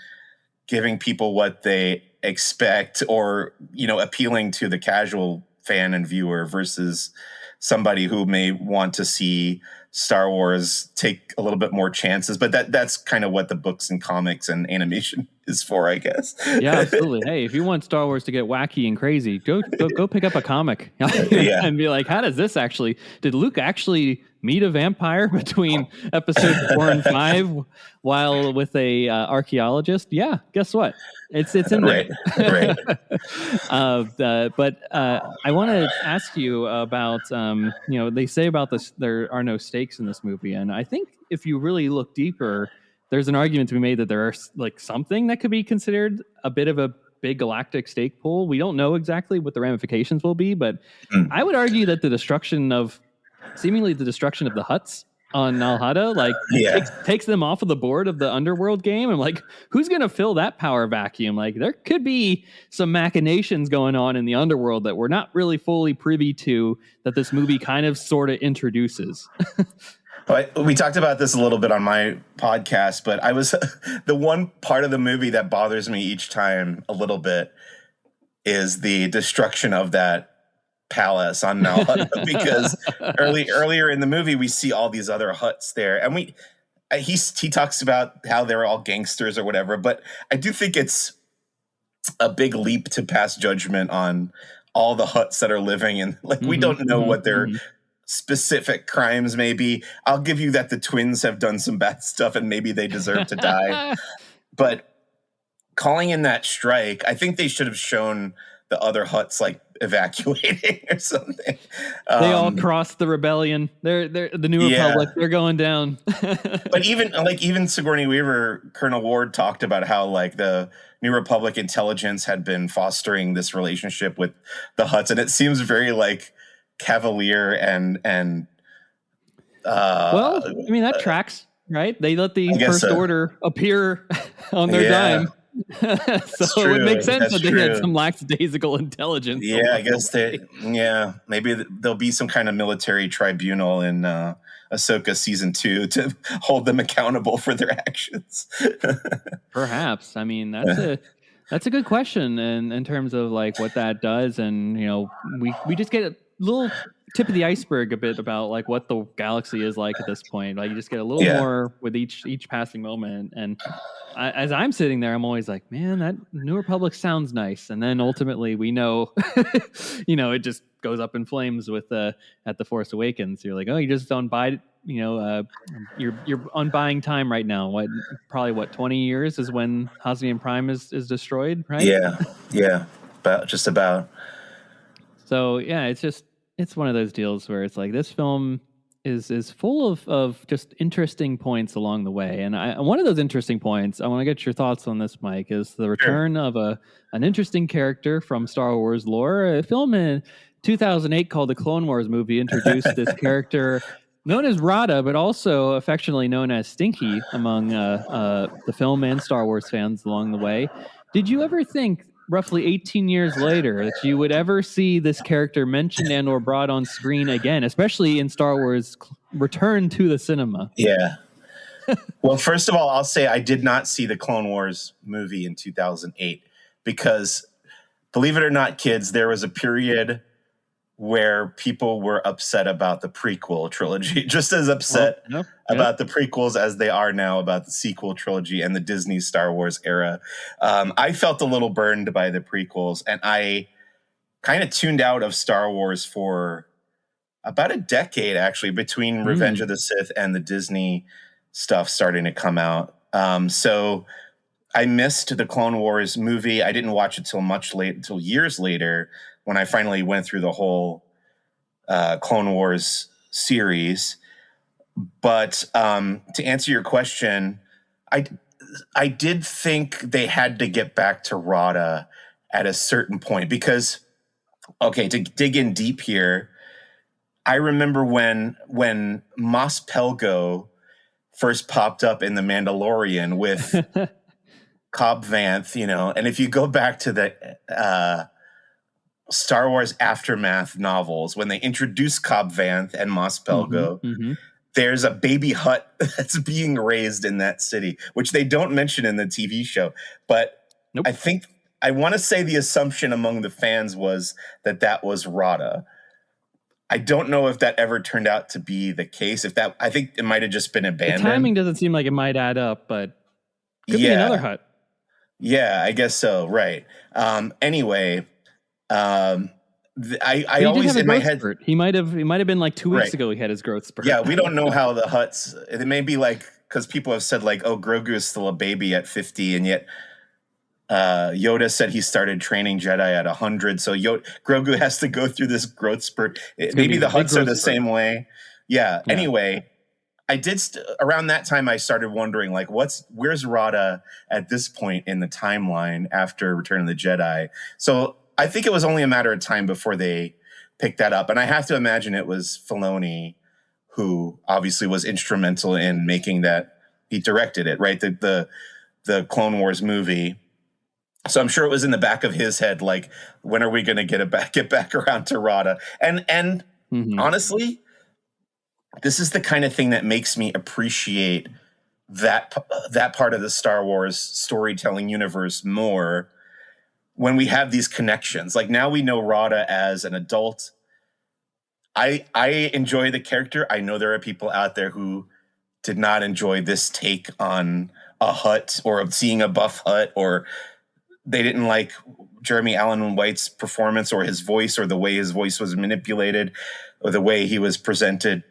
giving people what they expect or, appealing to the casual fan and viewer versus somebody who may want to see Star Wars take a little bit more chances. But that's kind of what the books and comics and animation is for, I guess. Yeah, absolutely. Hey, if you want Star Wars to get wacky and crazy, go pick up a comic and be like, how does this did Luke actually meet a vampire between episodes 4 and 5 while with a archaeologist? Yeah, guess what? It's in there. Right. But I want to ask you about, they say about this, there are no stakes in this movie. And I think if you really look deeper, there's an argument to be made that there are like something that could be considered a bit of a big galactic stake pool. We don't know exactly what the ramifications will be, but I would argue that seemingly the destruction of the huts on Nal Hutta, takes them off of the board of the underworld game. And like, who's going to fill that power vacuum? Like, there could be some machinations going on in the underworld that we're not really fully privy to, that this movie kind of sort of introduces. We talked about this a little bit on my podcast, but I was the one part of the movie that bothers me each time a little bit is the destruction of that palace on Nal Hutta, because earlier in the movie we see all these other huts there, and he talks about how they're all gangsters or whatever, but I do think it's a big leap to pass judgment on all the huts that are living in. Like, we don't know what their specific crimes may be. I'll give you that the twins have done some bad stuff and maybe they deserve to die. But calling in that strike, I think they should have shown the other Hutts like evacuating or something. They all crossed the rebellion. They're the New Republic. They're going down. But even Sigourney Weaver, Colonel Ward talked about how like the New Republic intelligence had been fostering this relationship with the Hutts, and it seems very like cavalier and well, I mean that tracks, right? They let the First Order appear on their dime. So it makes sense that they had some lackadaisical intelligence. Yeah, I guess maybe there'll be some kind of military tribunal in Ahsoka season 2 to hold them accountable for their actions. Perhaps. I mean, that's a good question in terms of like what that does, and we just get a little tip of the iceberg a bit about like what the galaxy is like at this point. Like you just get a little more with each passing moment, and as I'm sitting there, I'm always like, man, that New Republic sounds nice. And then ultimately we know, it just goes up in flames with at The Force Awakens. You're like, oh, you just don't buy, you're on buying time right now. Probably 20 years is when Hosnian Prime is destroyed, right? Yeah. Just about. So yeah, it's one of those deals where it's like this film is full of just interesting points along the way. And one of those interesting points, I want to get your thoughts on this, Mike, is the return of an interesting character from Star Wars lore. A film in 2008 called The Clone Wars movie introduced this character known as Rada, but also affectionately known as Stinky among the film and Star Wars fans along the way. Did you ever think, roughly 18 years later, that you would ever see this character mentioned and or brought on screen again, especially in Star Wars Return to the Cinema? Yeah. Well, first of all, I'll say I did not see the Clone Wars movie in 2008 because, believe it or not, kids, there was a period where people were upset about the prequel trilogy, just as upset about the prequels as they are now about the sequel trilogy and the Disney Star Wars era. I felt a little burned by the prequels, and I kind of tuned out of Star Wars for about a decade, actually, between Revenge of the Sith and the Disney stuff starting to come out. So I missed the Clone Wars movie. I didn't watch it till years later, when I finally went through the whole Clone Wars series. But to answer your question, I did think they had to get back to Rada at a certain point because, okay, to dig in deep here, I remember when Mos Pelgo first popped up in The Mandalorian with Cobb Vanth, and if you go back to the Star Wars Aftermath novels, when they introduce Cobb Vanth and Mos Pelgo, there's a baby Hutt that's being raised in that city, which they don't mention in the TV show. But I think, I want to say the assumption among the fans was that was Rada. I don't know if that ever turned out to be the case. I think it might have just been abandoned. The timing doesn't seem like it might add up, but could be another Hutt. Yeah, I guess so. Right. Anyway, I always in my head spurt. He might have been like 2 weeks ago. He had his growth spurt. Yeah, we don't know how the Hutts. It may be like, because people have said like, oh, Grogu is still a baby at 50, and yet Yoda said he started training Jedi at 100. So Grogu has to go through this growth spurt. Maybe the Hutts are the same way. Yeah. Anyway, I did around that time I started wondering like, where's Rada at this point in the timeline after Return of the Jedi? So I think it was only a matter of time before they picked that up. And I have to imagine it was Filoni who obviously was instrumental in making that. He directed it, right? The Clone Wars movie. So I'm sure it was in the back of his head, like, when are we going to get back around to Rada? And honestly, this is the kind of thing that makes me appreciate that part of the Star Wars storytelling universe more. When we have these connections, like now we know Rada as an adult. I enjoy the character. I know there are people out there who did not enjoy this take on a Hutt or of seeing a buff Hutt, or they didn't like Jeremy Allen White's performance or his voice or the way his voice was manipulated or the way he was presented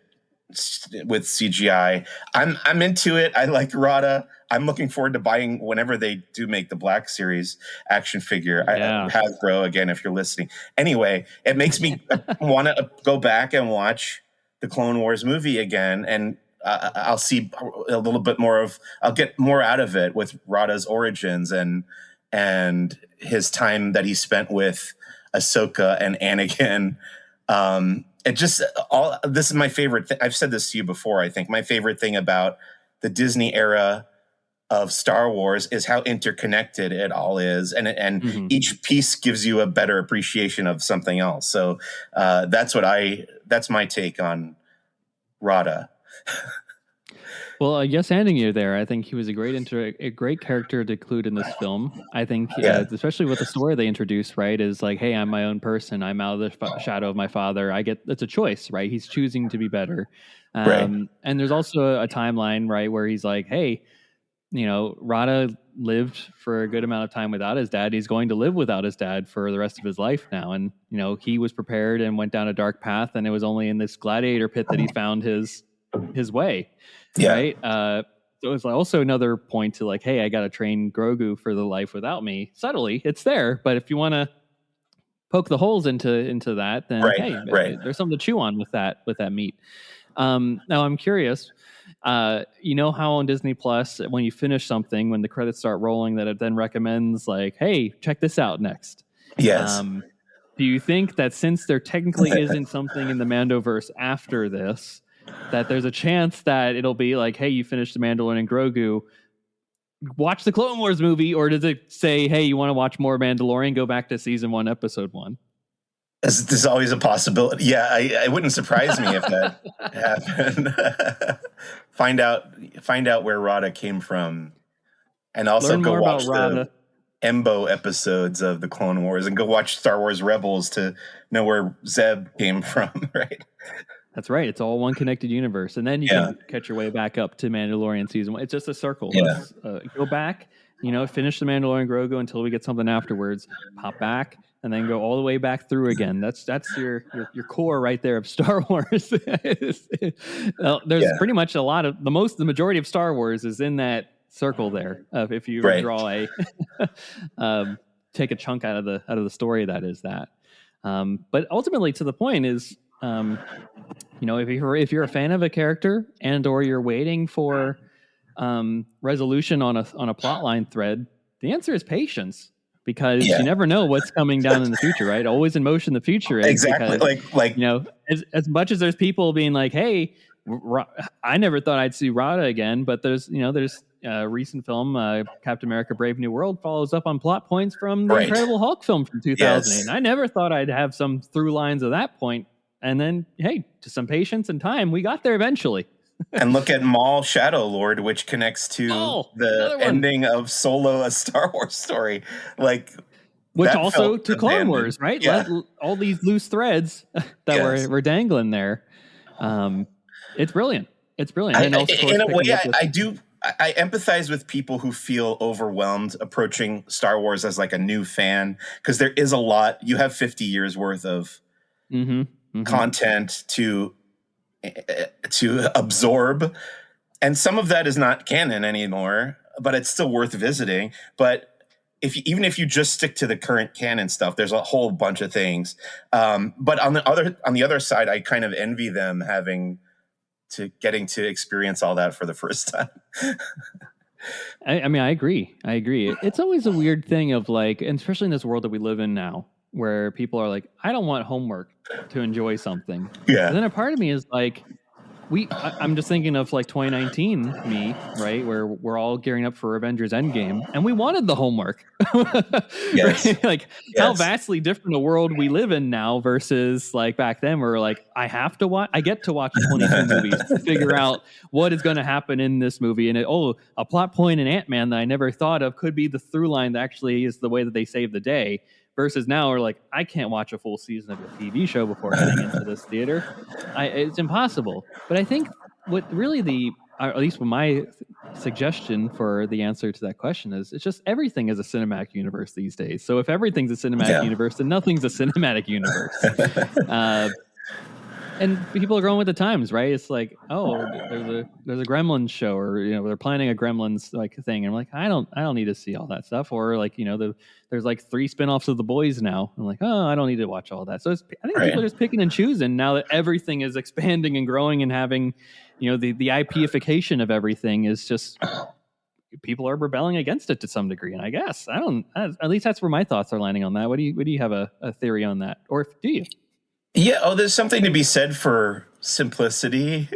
with CGI. I'm into it. I like Rada. I'm looking forward to buying whenever they do make the Black Series action figure. Yeah. Hasbro, again, if you're listening. Anyway, it makes me want to go back and watch the Clone Wars movie again, and I'll see a little bit more of. I'll get more out of it with Rada's origins and his time that he spent with Ahsoka and Anakin. It just this is my favorite thing. I've said this to you before. I think my favorite thing about the Disney era of Star Wars is how interconnected it all is, and each piece gives you a better appreciation of something else. So that's my take on Rada. Well, I guess handing you there, I think he was a great character to include in this film. I think, especially with the story they introduced, right, is like, hey, I'm my own person. I'm out of the shadow of my father. It's a choice, right? He's choosing to be better. And there's also a timeline, right, where he's like, hey, Rada lived for a good amount of time without his dad. He's going to live without his dad for the rest of his life now. And, he was prepared and went down a dark path. And it was only in this gladiator pit that he found his way. Yeah. Right. So it's also another point to like, hey, I got to train Grogu for the life without me. Subtly, it's there. But if you want to poke the holes into that, then there's something to chew on with that meat. Now I'm curious. How on Disney Plus, when you finish something, when the credits start rolling, that it then recommends like, hey, check this out next. Yes. Do you think that since there technically isn't something in the Mandoverse after this, that there's a chance that it'll be like, hey, you finished The Mandalorian and Grogu, watch the Clone Wars movie, or does it say, hey, you want to watch more Mandalorian, go back to season 1, episode 1? There's always a possibility. Yeah, it wouldn't surprise me if that happened. Find out where Rada came from, and also learn go watch about Rada. The Embo episodes of the Clone Wars, and go watch Star Wars Rebels to know where Zeb came from. Right. That's right. It's all one connected universe. And then you can catch your way back up to Mandalorian season 1. It's just a circle. Yeah. Go back, finish the Mandalorian Grogu until we get something afterwards, pop back, and then go all the way back through again. That's your core right there of Star Wars. There's pretty much the majority of Star Wars is in that circle there. If you draw a take a chunk out of the story that is that. But ultimately, to the point is, if you're a fan of a character and or you're waiting for resolution on a plot line thread, the answer is patience, because you never know what's coming down in the future, right? Always in motion, the future is. Exactly. Because, as much as there's people being like, hey, I never thought I'd see Rada again, but there's a recent film, Captain America: Brave New World, follows up on plot points from the Incredible Hulk film from 2008. Yes. I never thought I'd have some through lines of that point. And then, hey, to some patience and time, we got there eventually. And look at Maul Shadow Lord, which connects to the ending of Solo: A Star Wars Story. Which also to Clone Wars, right? Yeah. All these loose threads that were dangling there. It's brilliant. It's brilliant. In a way, I empathize with people who feel overwhelmed approaching Star Wars as like a new fan, because there is a lot. You have 50 years worth of content to absorb, and some of that is not canon anymore, but it's still worth visiting. But even if you just stick to the current canon stuff, there's a whole bunch of things. But on the other side, I kind of envy them getting to experience all that for the first time. I agree. It's always a weird thing of like, and especially in this world that we live in now, where people are like, I don't want homework to enjoy something. Yeah. And then a part of me is like, I'm just thinking of like 2019 me, right? Where we're all gearing up for Avengers Endgame, and we wanted the homework. Yes. Right? Like how vastly different a world we live in now versus like back then, where like I get to watch 22 movies to figure out what is going to happen in this movie, and a plot point in Ant-Man that I never thought of could be the through line that actually is the way that they save the day. Versus now, we're like, I can't watch a full season of a TV show before heading into this theater. It's impossible. But I think what really at least my suggestion for the answer to that question is, it's just everything is a cinematic universe these days. So if everything's a cinematic universe, then nothing's a cinematic universe. And people are going with the times, right? It's like, oh, there's a Gremlins show, or they're planning a Gremlins like thing, and I'm like, I don't need to see all that stuff, or like there's like 3 spinoffs of The Boys now. I'm like, oh, I don't need to watch all that. So I think people are just picking and choosing now that everything is expanding and growing and having, the IPification of everything is just. People are rebelling against it to some degree, and I guess at least that's where my thoughts are landing on that. What do you have a theory on that, or do you? Yeah. Oh, there's something to be said for simplicity,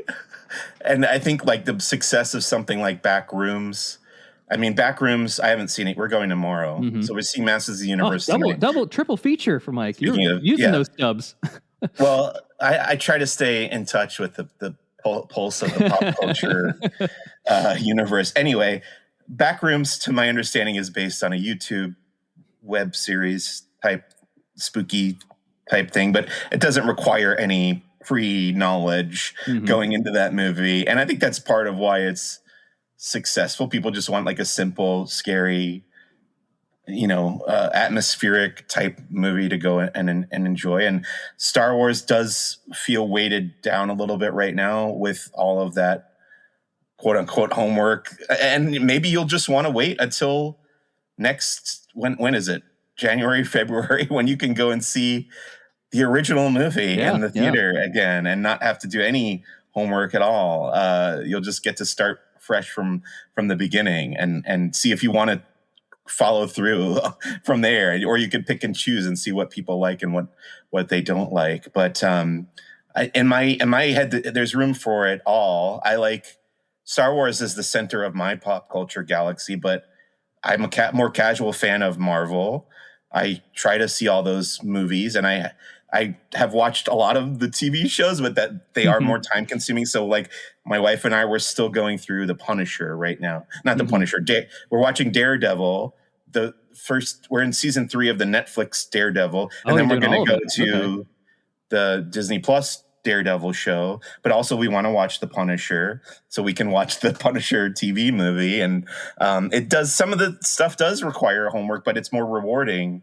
and I think like the success of something like Backrooms. I mean, Backrooms. I haven't seen it. We're going tomorrow, so we're seeing Masters of the Universe. Double, triple feature for Mike. You're using those stubs. Well, I try to stay in touch with the pulse of the pop culture universe. Anyway. Backrooms, to my understanding, is based on a YouTube web series type spooky type thing, but it doesn't require any pre-knowledge going into that movie. And I think that's part of why it's successful. People just want like a simple, scary, atmospheric type movie to go and enjoy. And Star Wars does feel weighted down a little bit right now with all of that quote unquote homework, and maybe you'll just want to wait until when is it, January, February, when you can go and see the original movie in the theater again and not have to do any homework at all. You'll just get to start fresh from the beginning and see if you want to follow through from there, or you could pick and choose and see what people like and what they don't like. But in my head, there's room for it all. I like Star Wars is the center of my pop culture galaxy, but I'm a more casual fan of Marvel. I try to see all those movies, and I have watched a lot of the TV shows, but that they are more time consuming. So like my wife and I were still going through The Punisher right now. Not The Punisher. We're watching Daredevil. We're in season 3 of the Netflix Daredevil, and then we're going to go to the Disney Plus Daredevil show, but also we want to watch The Punisher, so we can watch the Punisher TV movie. And some of the stuff does require homework, but it's more rewarding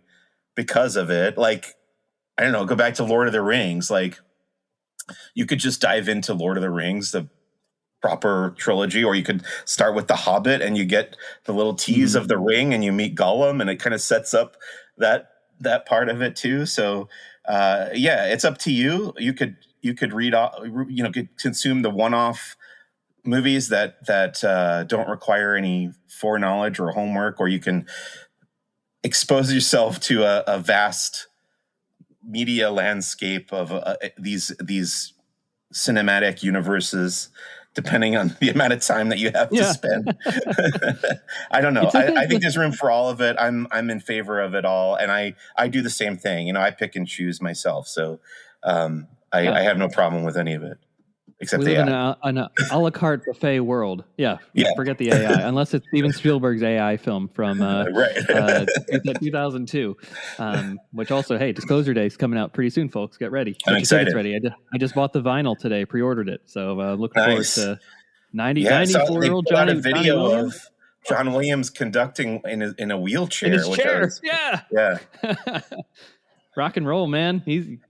because of it. Like, I don't know, go back to Lord of the Rings. Like, you could just dive into Lord of the Rings, the proper trilogy, or you could start with The Hobbit and you get the little tease of the ring and you meet Gollum, and it kind of sets up that part of it too. So it's up to you. You could read, consume the one-off movies that don't require any foreknowledge or homework, or you can expose yourself to a vast media landscape of these cinematic universes, depending on the amount of time that you have to spend. I don't know. Okay. I think there's room for all of it. I'm in favor of it all, and I do the same thing. I pick and choose myself. So. I have no problem with any of it, except we the live AI. in an a la carte buffet world. Yeah. Forget the AI, unless it's Steven Spielberg's AI film from 2002, which also, hey, Disclosure Day is coming out pretty soon, folks. Get ready. I'm excited. Ready. I just bought the vinyl today, pre-ordered it, so looking forward to 94-year-old Johnny. A video of John Williams conducting in a wheelchair. In his chair. Yeah. Rock and roll, man.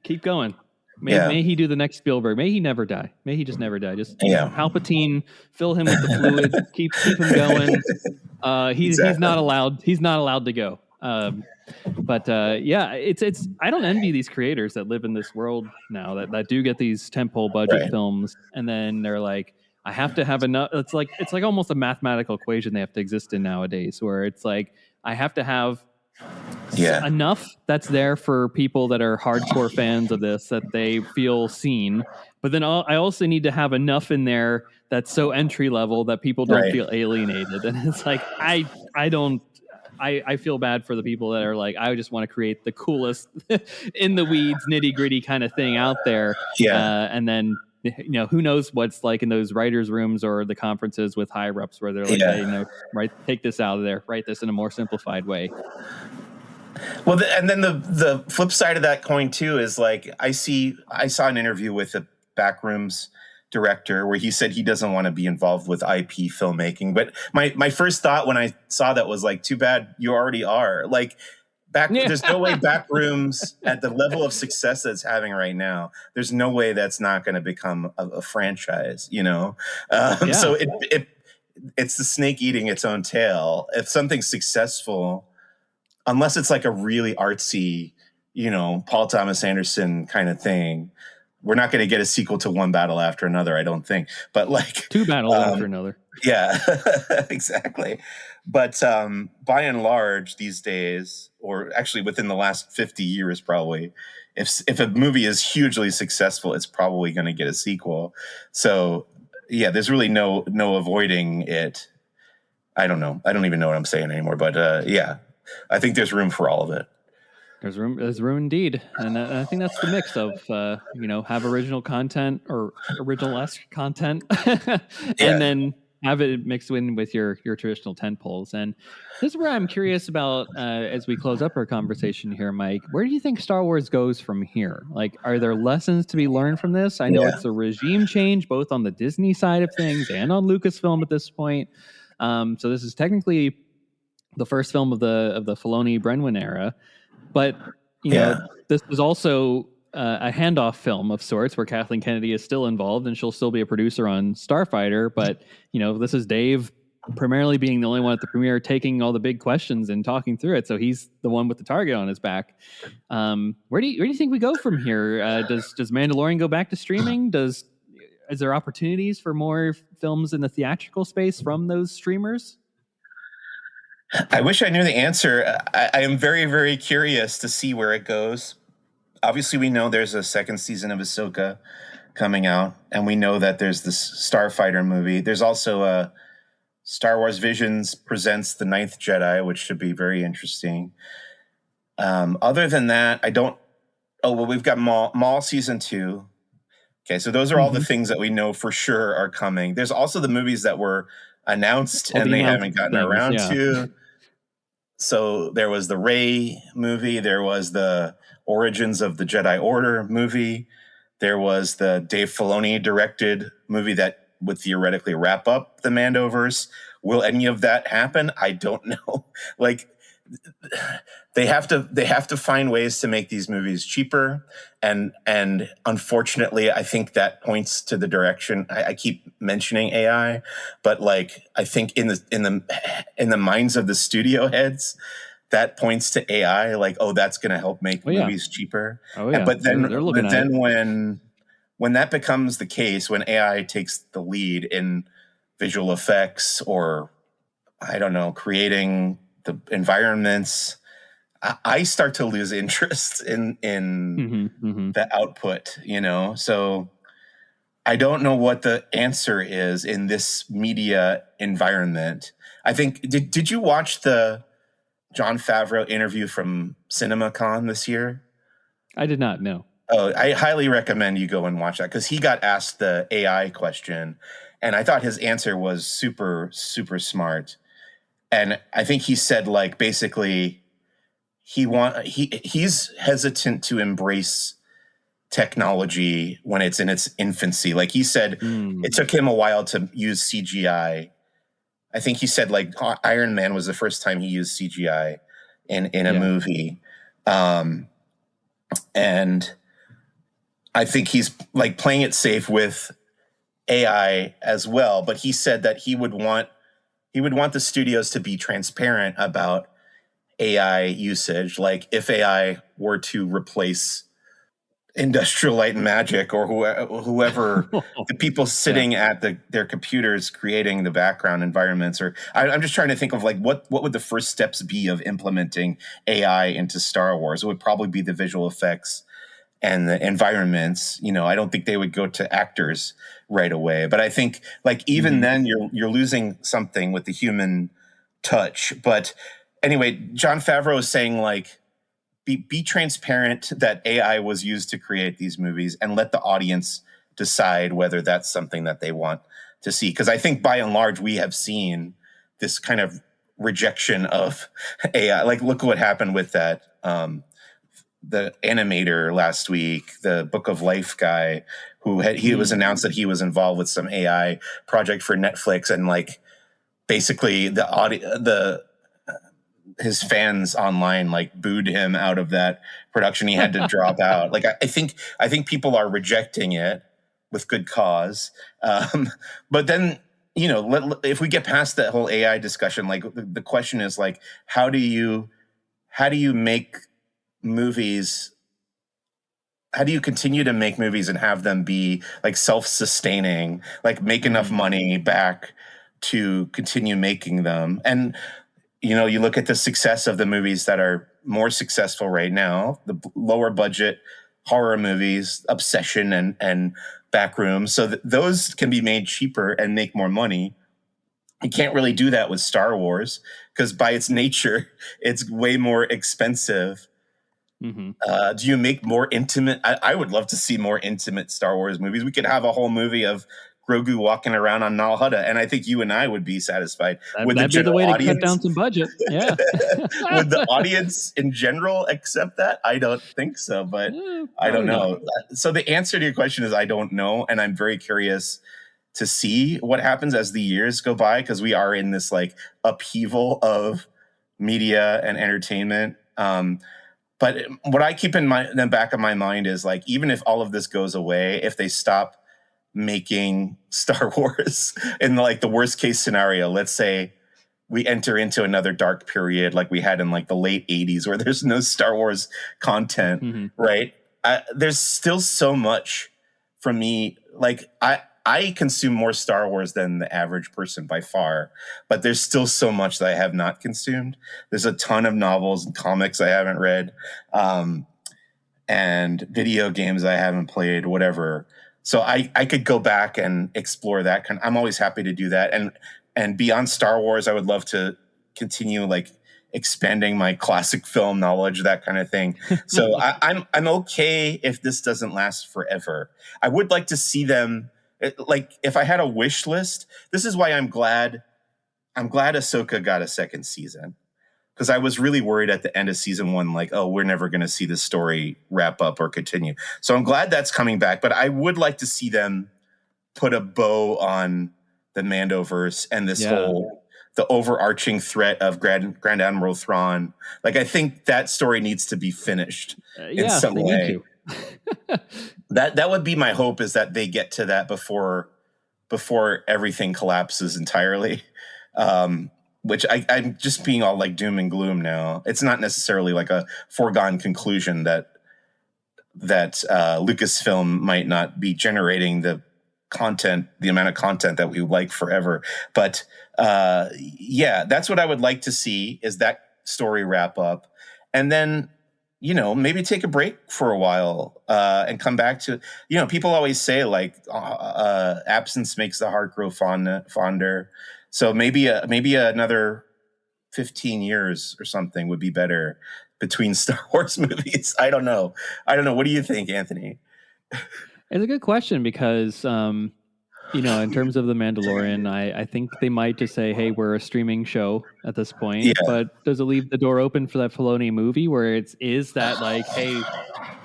Keep going. May he do the next Spielberg. May he never die. May he just never die. Just Palpatine, fill him with the fluid, keep him going. He's not allowed. He's not allowed to go. It's. I don't envy these creators that live in this world now that do get these tentpole budget films, and then they're like, I have to have enough. It's like almost a mathematical equation they have to exist in nowadays, where it's like I have to have. Enough that's there for people that are hardcore fans of this, that they feel seen, but then I also need to have enough in there that's so entry level that people don't feel alienated. And it's like I feel bad for the people that are like, I just want to create the coolest in the weeds nitty gritty kind of thing out there, and then who knows what's like in those writers' rooms or the conferences with higher ups where they're like, hey, take this out of there, write this in a more simplified way. Well, and then the flip side of that coin too is like I saw an interview with the Backrooms director where he said he doesn't want to be involved with IP filmmaking. But my first thought when I saw that was like, too bad you already are. Like, There's no way Backrooms at the level of success that it's having right now. There's no way that's not going to become a franchise. So it's the snake eating its own tail. If something's successful, unless it's like a really artsy, Paul Thomas Anderson kind of thing, we're not going to get a sequel to One Battle After Another, I don't think. But like Two battles after another. Yeah, exactly. But by and large, these days, or actually within the last 50 years, probably, if a movie is hugely successful, it's probably going to get a sequel. So yeah, there's really no avoiding it. I don't know. I don't even know what I'm saying anymore. But yeah, I think there's room for all of it. There's room indeed, and I think that's the mix of have original content or original-esque content, and then have it mixed in with your traditional tentpoles. And this is where I'm curious about as we close up our conversation here, Mike. Where do you think Star Wars goes from here? Like, are there lessons to be learned from this? I know it's a regime change, both on the Disney side of things and on Lucasfilm at this point. So this is technically the first film of the Filoni-Brenwin era. But, this is also a handoff film of sorts where Kathleen Kennedy is still involved and she'll still be a producer on Starfighter. But, this is Dave primarily being the only one at the premiere taking all the big questions and talking through it. So he's the one with the target on his back. Where do you think we go from here? Does Mandalorian go back to streaming? Is there opportunities for more films in the theatrical space from those streamers? I wish I knew the answer. I am very, very curious to see where it goes. Obviously, we know there's a second season of Ahsoka coming out, and we know that there's this Starfighter movie. There's also a Star Wars Visions presents The Ninth Jedi, which should be very interesting. Other than that, we've got Maul Season 2. Okay, so those are all the things that we know for sure are coming. There's also the movies that were announced and they haven't gotten around to. So there was the Rey movie, there was the Origins of the Jedi Order movie, there was the Dave Filoni directed movie that would theoretically wrap up the Mandoverse. Will any of that happen? I don't know. Like, they have to find ways to make these movies cheaper, and unfortunately, I think that points to the direction. I keep mentioning AI, but like I think in the minds of the studio heads, that points to AI. Like, oh, that's going to help make movies cheaper. Oh yeah, but then when that becomes the case, when AI takes the lead in visual effects or I don't know, creating the environments, I start to lose interest in the output, So I don't know what the answer is in this media environment. I think, did you watch the Jon Favreau interview from CinemaCon this year? I did not, no. Oh, I highly recommend you go and watch that because he got asked the AI question and I thought his answer was super, super smart. And I think he said, like, basically, he's hesitant to embrace technology when it's in its infancy. Like he said, it took him a while to use CGI. I think he said, like, Iron Man was the first time he used CGI in a movie. And I think he's, like, playing it safe with AI as well. But he said that he would want the studios to be transparent about AI usage. Like if AI were to replace Industrial Light and Magic or whoever the people sitting at their computers creating the background environments, or I'm just trying to think of like what would the first steps be of implementing AI into Star Wars? It would probably be the visual effects and the environments. I don't think they would go to actors right away, but I think like even then you're losing something with the human touch. But anyway, Jon Favreau is saying like be transparent that AI was used to create these movies and let the audience decide whether that's something that they want to see. Because I think by and large we have seen this kind of rejection of AI. Like look what happened with that the animator last week, the Book of Life guy, who he was announced that he was involved with some AI project for Netflix, and like basically the his fans online like booed him out of that production. He had to drop out. Like I think people are rejecting it with good cause. But then, you know, if we get past that whole AI discussion, like the question is like, how do you make movies? How do you continue to make movies and have them be like self-sustaining, like make enough money back to continue making them? And, you know, you look at the success of the movies that are more successful right now, the lower budget horror movies, Obsession and Backrooms. So those can be made cheaper and make more money. You can't really do that with Star Wars because by its nature, it's way more expensive. Do you make more intimate? I would love to see more intimate Star Wars movies. We could have a whole movie of Grogu walking around on Nal Hutta, and I think you and I would be satisfied. That'd be the way to cut down some budget. Yeah. Would the audience in general accept that? I don't think so, but I don't know. So the answer to your question is I don't know, and I'm very curious to see what happens as the years go by because we are in this like upheaval of media and entertainment. But what I keep in the back of my mind is like, even if all of this goes away, if they stop making Star Wars in like the worst case scenario, let's say we enter into another dark period like we had in like the late 80s where there's no Star Wars content, right? There's still so much from me. Like I consume more Star Wars than the average person by far, but there's still so much that I have not consumed. There's a ton of novels and comics I haven't read, and video games I haven't played, whatever. So I could go back and explore that. I'm always happy to do that. And beyond Star Wars, I would love to continue like expanding my classic film knowledge, that kind of thing. So I'm okay if this doesn't last forever. I would like to see them. Like if I had a wish list, this is why I'm glad Ahsoka got a second season, because I was really worried at the end of season 1, like, oh, we're never going to see this story wrap up or continue. So I'm glad that's coming back, but I would like to see them put a bow on the Mandoverse and this whole the overarching threat of Grand Admiral Thrawn. Like I think that story needs to be finished in some way. That would be my hope, is that they get to that before everything collapses entirely. Which I'm just being all like doom and gloom now. It's not necessarily like a foregone conclusion that Lucasfilm might not be generating the amount of content that we would like forever. But that's what I would like to see, is that story wrap up. And then, you know, maybe take a break for a while and come back to, you know, people always say like absence makes the heart grow fonder. So maybe another 15 years or something would be better between Star Wars movies. I don't know. What do you think, Anthony? It's a good question because, you know, in terms of The Mandalorian, I think they might just say, hey, we're a streaming show at this point. Yeah. But does it leave the door open for that Filoni movie where is that like, hey,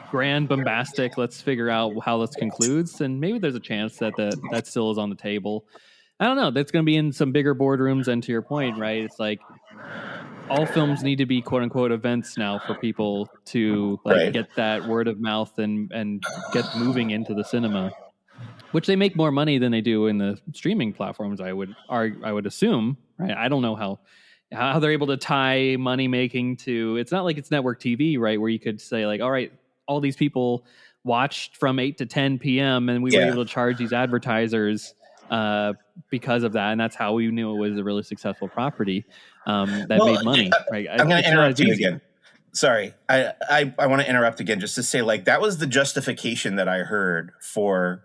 grand bombastic, let's figure out how this concludes? And maybe there's a chance that still is on the table. I don't know. That's going to be in some bigger boardrooms. And to your point, right? It's like all films need to be quote unquote events now for people to get that word of mouth and get moving into the cinema, which they make more money than they do in the streaming platforms. I would assume, right? I don't know how they're able to tie money making to. It's not like it's network TV, right? Where you could say like, all right, all these people watched from 8 to 10 p.m. and we were able to charge these advertisers because of that, and that's how we knew it was a really successful property that made money. Right? I'm going to interrupt you again. Sorry, I want to interrupt again just to say like that was the justification that I heard for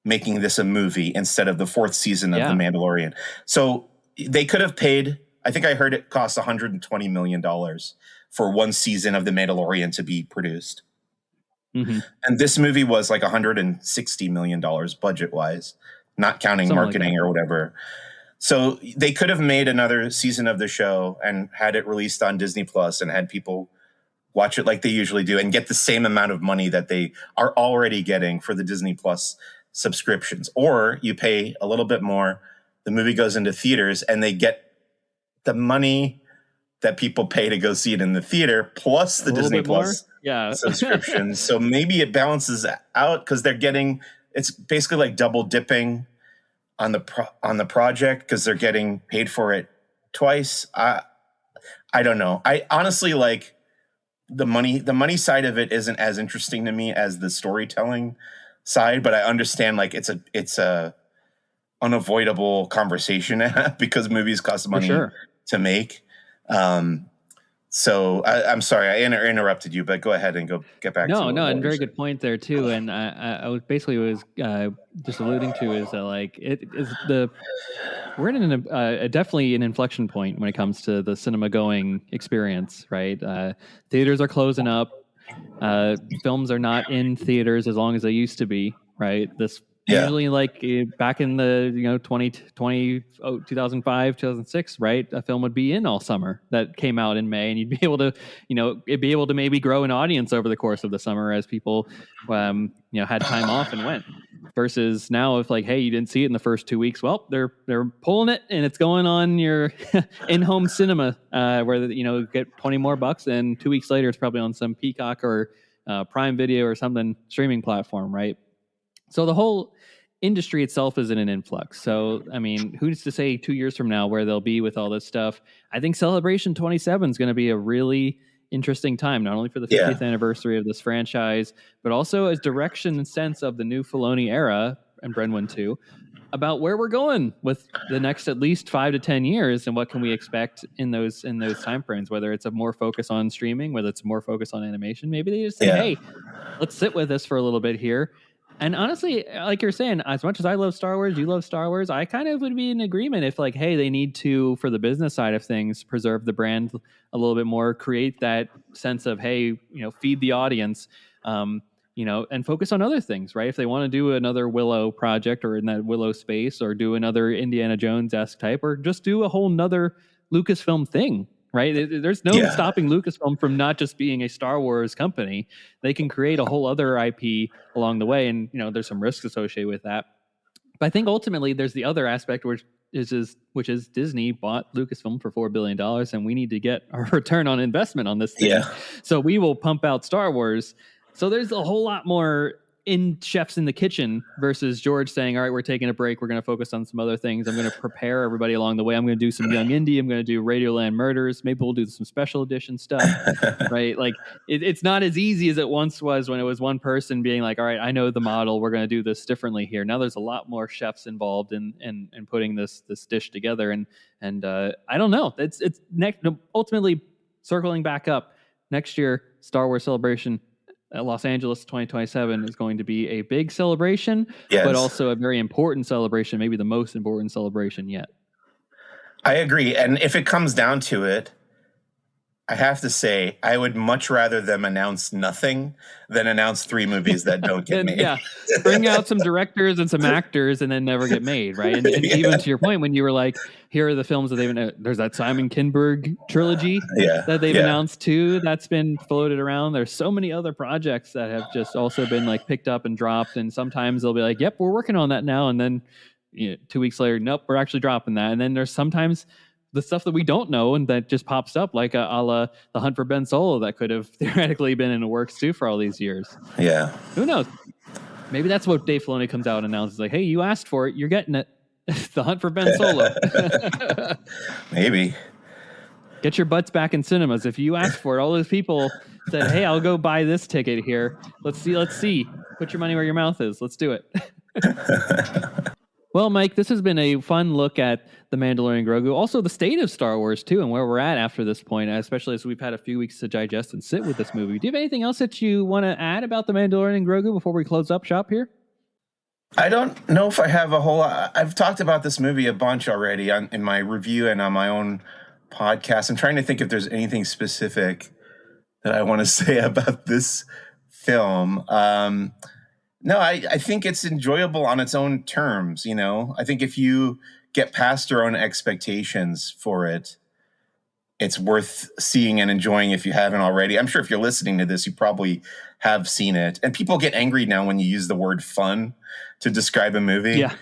making this a movie instead of the 4th season of The Mandalorian. So they could have paid. I think I heard it cost $120 million for 1 season of The Mandalorian to be produced. And this movie was like $160 million budget wise, not counting marketing or whatever. So they could have made another season of the show and had it released on Disney Plus and had people watch it like they usually do and get the same amount of money that they are already getting for the Disney Plus subscriptions. Or you pay a little bit more, the movie goes into theaters and they get the money that people pay to go see it in the theater, plus the Disney Plus subscription. So maybe it balances out because it's basically like double dipping on the project because they're getting paid for it twice. I don't know. I honestly like the money side of it isn't as interesting to me as the storytelling side, but I understand like it's a unavoidable conversation because movies cost money to make. So I'm sorry I interrupted you, but go ahead and get back. No, and very good point there too. And I was just alluding to is that like it is we're in definitely an inflection point when it comes to the cinema going experience, right? Theaters are closing up. Films are not in theaters as long as they used to be, right? Usually like back in the 2005, 2006, right? A film would be in all summer that came out in May, and you'd be able to, it'd be able to maybe grow an audience over the course of the summer as people, had time off and went. Versus now, if like, hey, you didn't see it in the first 2 weeks, well, they're pulling it and it's going on your in-home cinema, where get $20 more, and 2 weeks later it's probably on some Peacock or Prime Video or something streaming platform, right? So the whole industry itself is in an influx. So, I mean, who's to say 2 years from now where they'll be with all this stuff? I think Celebration 27 is going to be a really interesting time, not only for the 50th anniversary of this franchise, but also as direction and sense of the new Filoni era and Brenwyn too, about where we're going with the next at least 5 to 10 years and what can we expect in those time frames, whether it's a more focus on streaming, whether it's more focus on animation. Maybe they just say, hey, let's sit with this for a little bit here. And honestly, like you're saying, as much as I love Star Wars, you love Star Wars, I kind of would be in agreement if like, hey, they need to, for the business side of things, preserve the brand a little bit more, create that sense of, hey, feed the audience, and focus on other things, right? If they want to do another Willow project or in that Willow space or do another Indiana Jones-esque type or just do a whole nother Lucasfilm thing, right? There's no stopping Lucasfilm from not just being a Star Wars company. They can create a whole other IP along the way, and there's some risks associated with that. But I think ultimately there's the other aspect, which is Disney bought Lucasfilm for $4 billion, and we need to get our return on investment on this thing. Yeah. So we will pump out Star Wars. So there's a whole lot more in chefs in the kitchen versus George saying, all right, we're taking a break. We're going to focus on some other things. I'm going to prepare everybody along the way. I'm going to do some young indie. I'm going to do Radioland Murders. Maybe we'll do some special edition stuff, right? Like it's not as easy as it once was when it was one person being like, all right, I know the model. We're going to do this differently here. Now there's a lot more chefs involved in putting this dish together. And I don't know. It's next, ultimately circling back up next year, Star Wars Celebration Los Angeles 2027 is going to be a big celebration, but also a very important celebration, maybe the most important celebration yet. I agree. And if it comes down to it, I have to say, I would much rather them announce nothing than announce 3 movies that don't get made. Yeah, bring out some directors and some actors and then never get made, right? And even to your point, when you were like, here are the films that there's that Simon Kinberg trilogy that they've announced too, that's been floated around. There's so many other projects that have just also been like picked up and dropped. And sometimes they'll be like, yep, we're working on that now. And then 2 weeks later, nope, we're actually dropping that. And then there's sometimes the stuff that we don't know and that just pops up, like a la The Hunt for Ben Solo, that could have theoretically been in the works too for all these years. Yeah. Who knows? Maybe that's what Dave Filoni comes out and announces, like, hey, you asked for it, you're getting it. The Hunt for Ben Solo. Maybe. Get your butts back in cinemas. If you asked for it, all those people said, hey, I'll go buy this ticket here. Let's see. Put your money where your mouth is. Let's do it. Well, Mike, this has been a fun look at The Mandalorian and Grogu. Also, the state of Star Wars, too, and where we're at after this point, especially as we've had a few weeks to digest and sit with this movie. Do you have anything else that you want to add about The Mandalorian and Grogu before we close up shop here? I don't know if I have a whole lot. I've talked about this movie a bunch already in my review and on my own podcast. I'm trying to think if there's anything specific that I want to say about this film. No, I think it's enjoyable on its own terms, I think if you get past your own expectations for it, it's worth seeing and enjoying if you haven't already. I'm sure if you're listening to this, you probably have seen it. And people get angry now when you use the word fun to describe a movie. Yeah.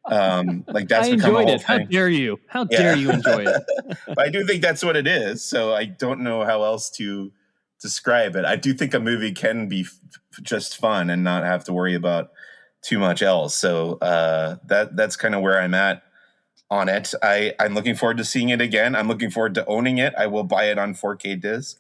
Like that's I become a enjoyed whole it. How thing. dare you? How Yeah. dare you enjoy it? But I do think that's what it is. So I don't know how else to describe it. I do think a movie can be just fun and not have to worry about too much else. So that's kind of where I'm at on it. I'm looking forward to seeing it again. I'm looking forward to owning it. I will buy it on 4K disc.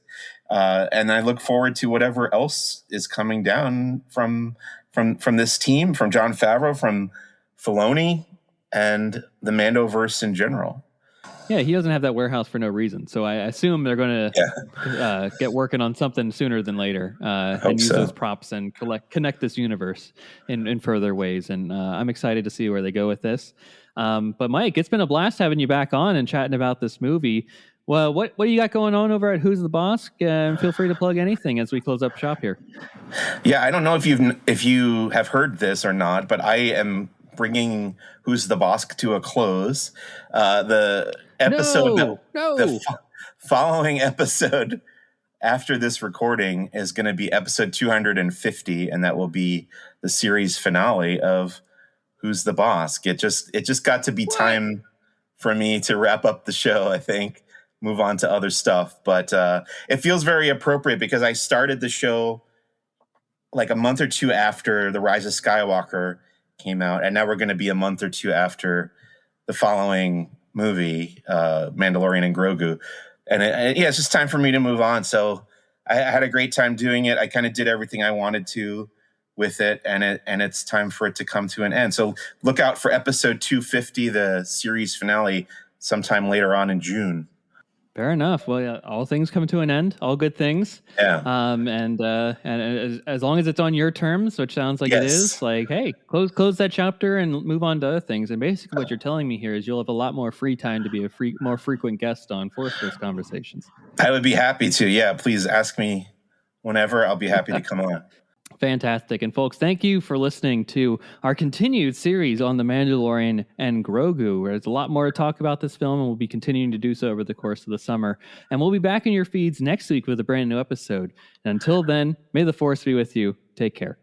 And I look forward to whatever else is coming down from this team, from Jon Favreau, from Filoni, and the Mandoverse in general. Yeah, he doesn't have that warehouse for no reason. So I assume they're going to get working on something sooner than later and use those props and connect this universe in further ways. And I'm excited to see where they go with this. But Mike, it's been a blast having you back on and chatting about this movie. Well, what do you got going on over at Who's the Bossk? Feel free to plug anything as we close up shop here. Yeah, I don't know if you have heard this or not, but I am bringing Who's the Bossk to a close. The episode, following episode after this recording is going to be episode 250, and that will be the series finale of Who's the Bossk. It just got to be time for me to wrap up the show, I think, move on to other stuff. But it feels very appropriate because I started the show like a month or two after The Rise of Skywalker came out, and now we're going to be a month or two after the following movie, Mandalorian and Grogu. And it's just time for me to move on. So I had a great time doing it. I kind of did everything I wanted to with it, and it's time for it to come to an end. So look out for episode 250, the series finale, sometime later on in June. Fair enough. Well, yeah, all things come to an end. All good things. Yeah. And as long as it's on your terms, which sounds like it is, like, hey, close that chapter and move on to other things. And basically, what you're telling me here is you'll have a lot more free time to be more frequent guest on Force Ghost Conversations. I would be happy to. Yeah, please ask me whenever. I'll be happy to come on. Fantastic. And folks, thank you for listening to our continued series on The Mandalorian and Grogu. There's a lot more to talk about this film, and we'll be continuing to do so over the course of the summer. And we'll be back in your feeds next week with a brand new episode. And until then, may the Force be with you. Take care.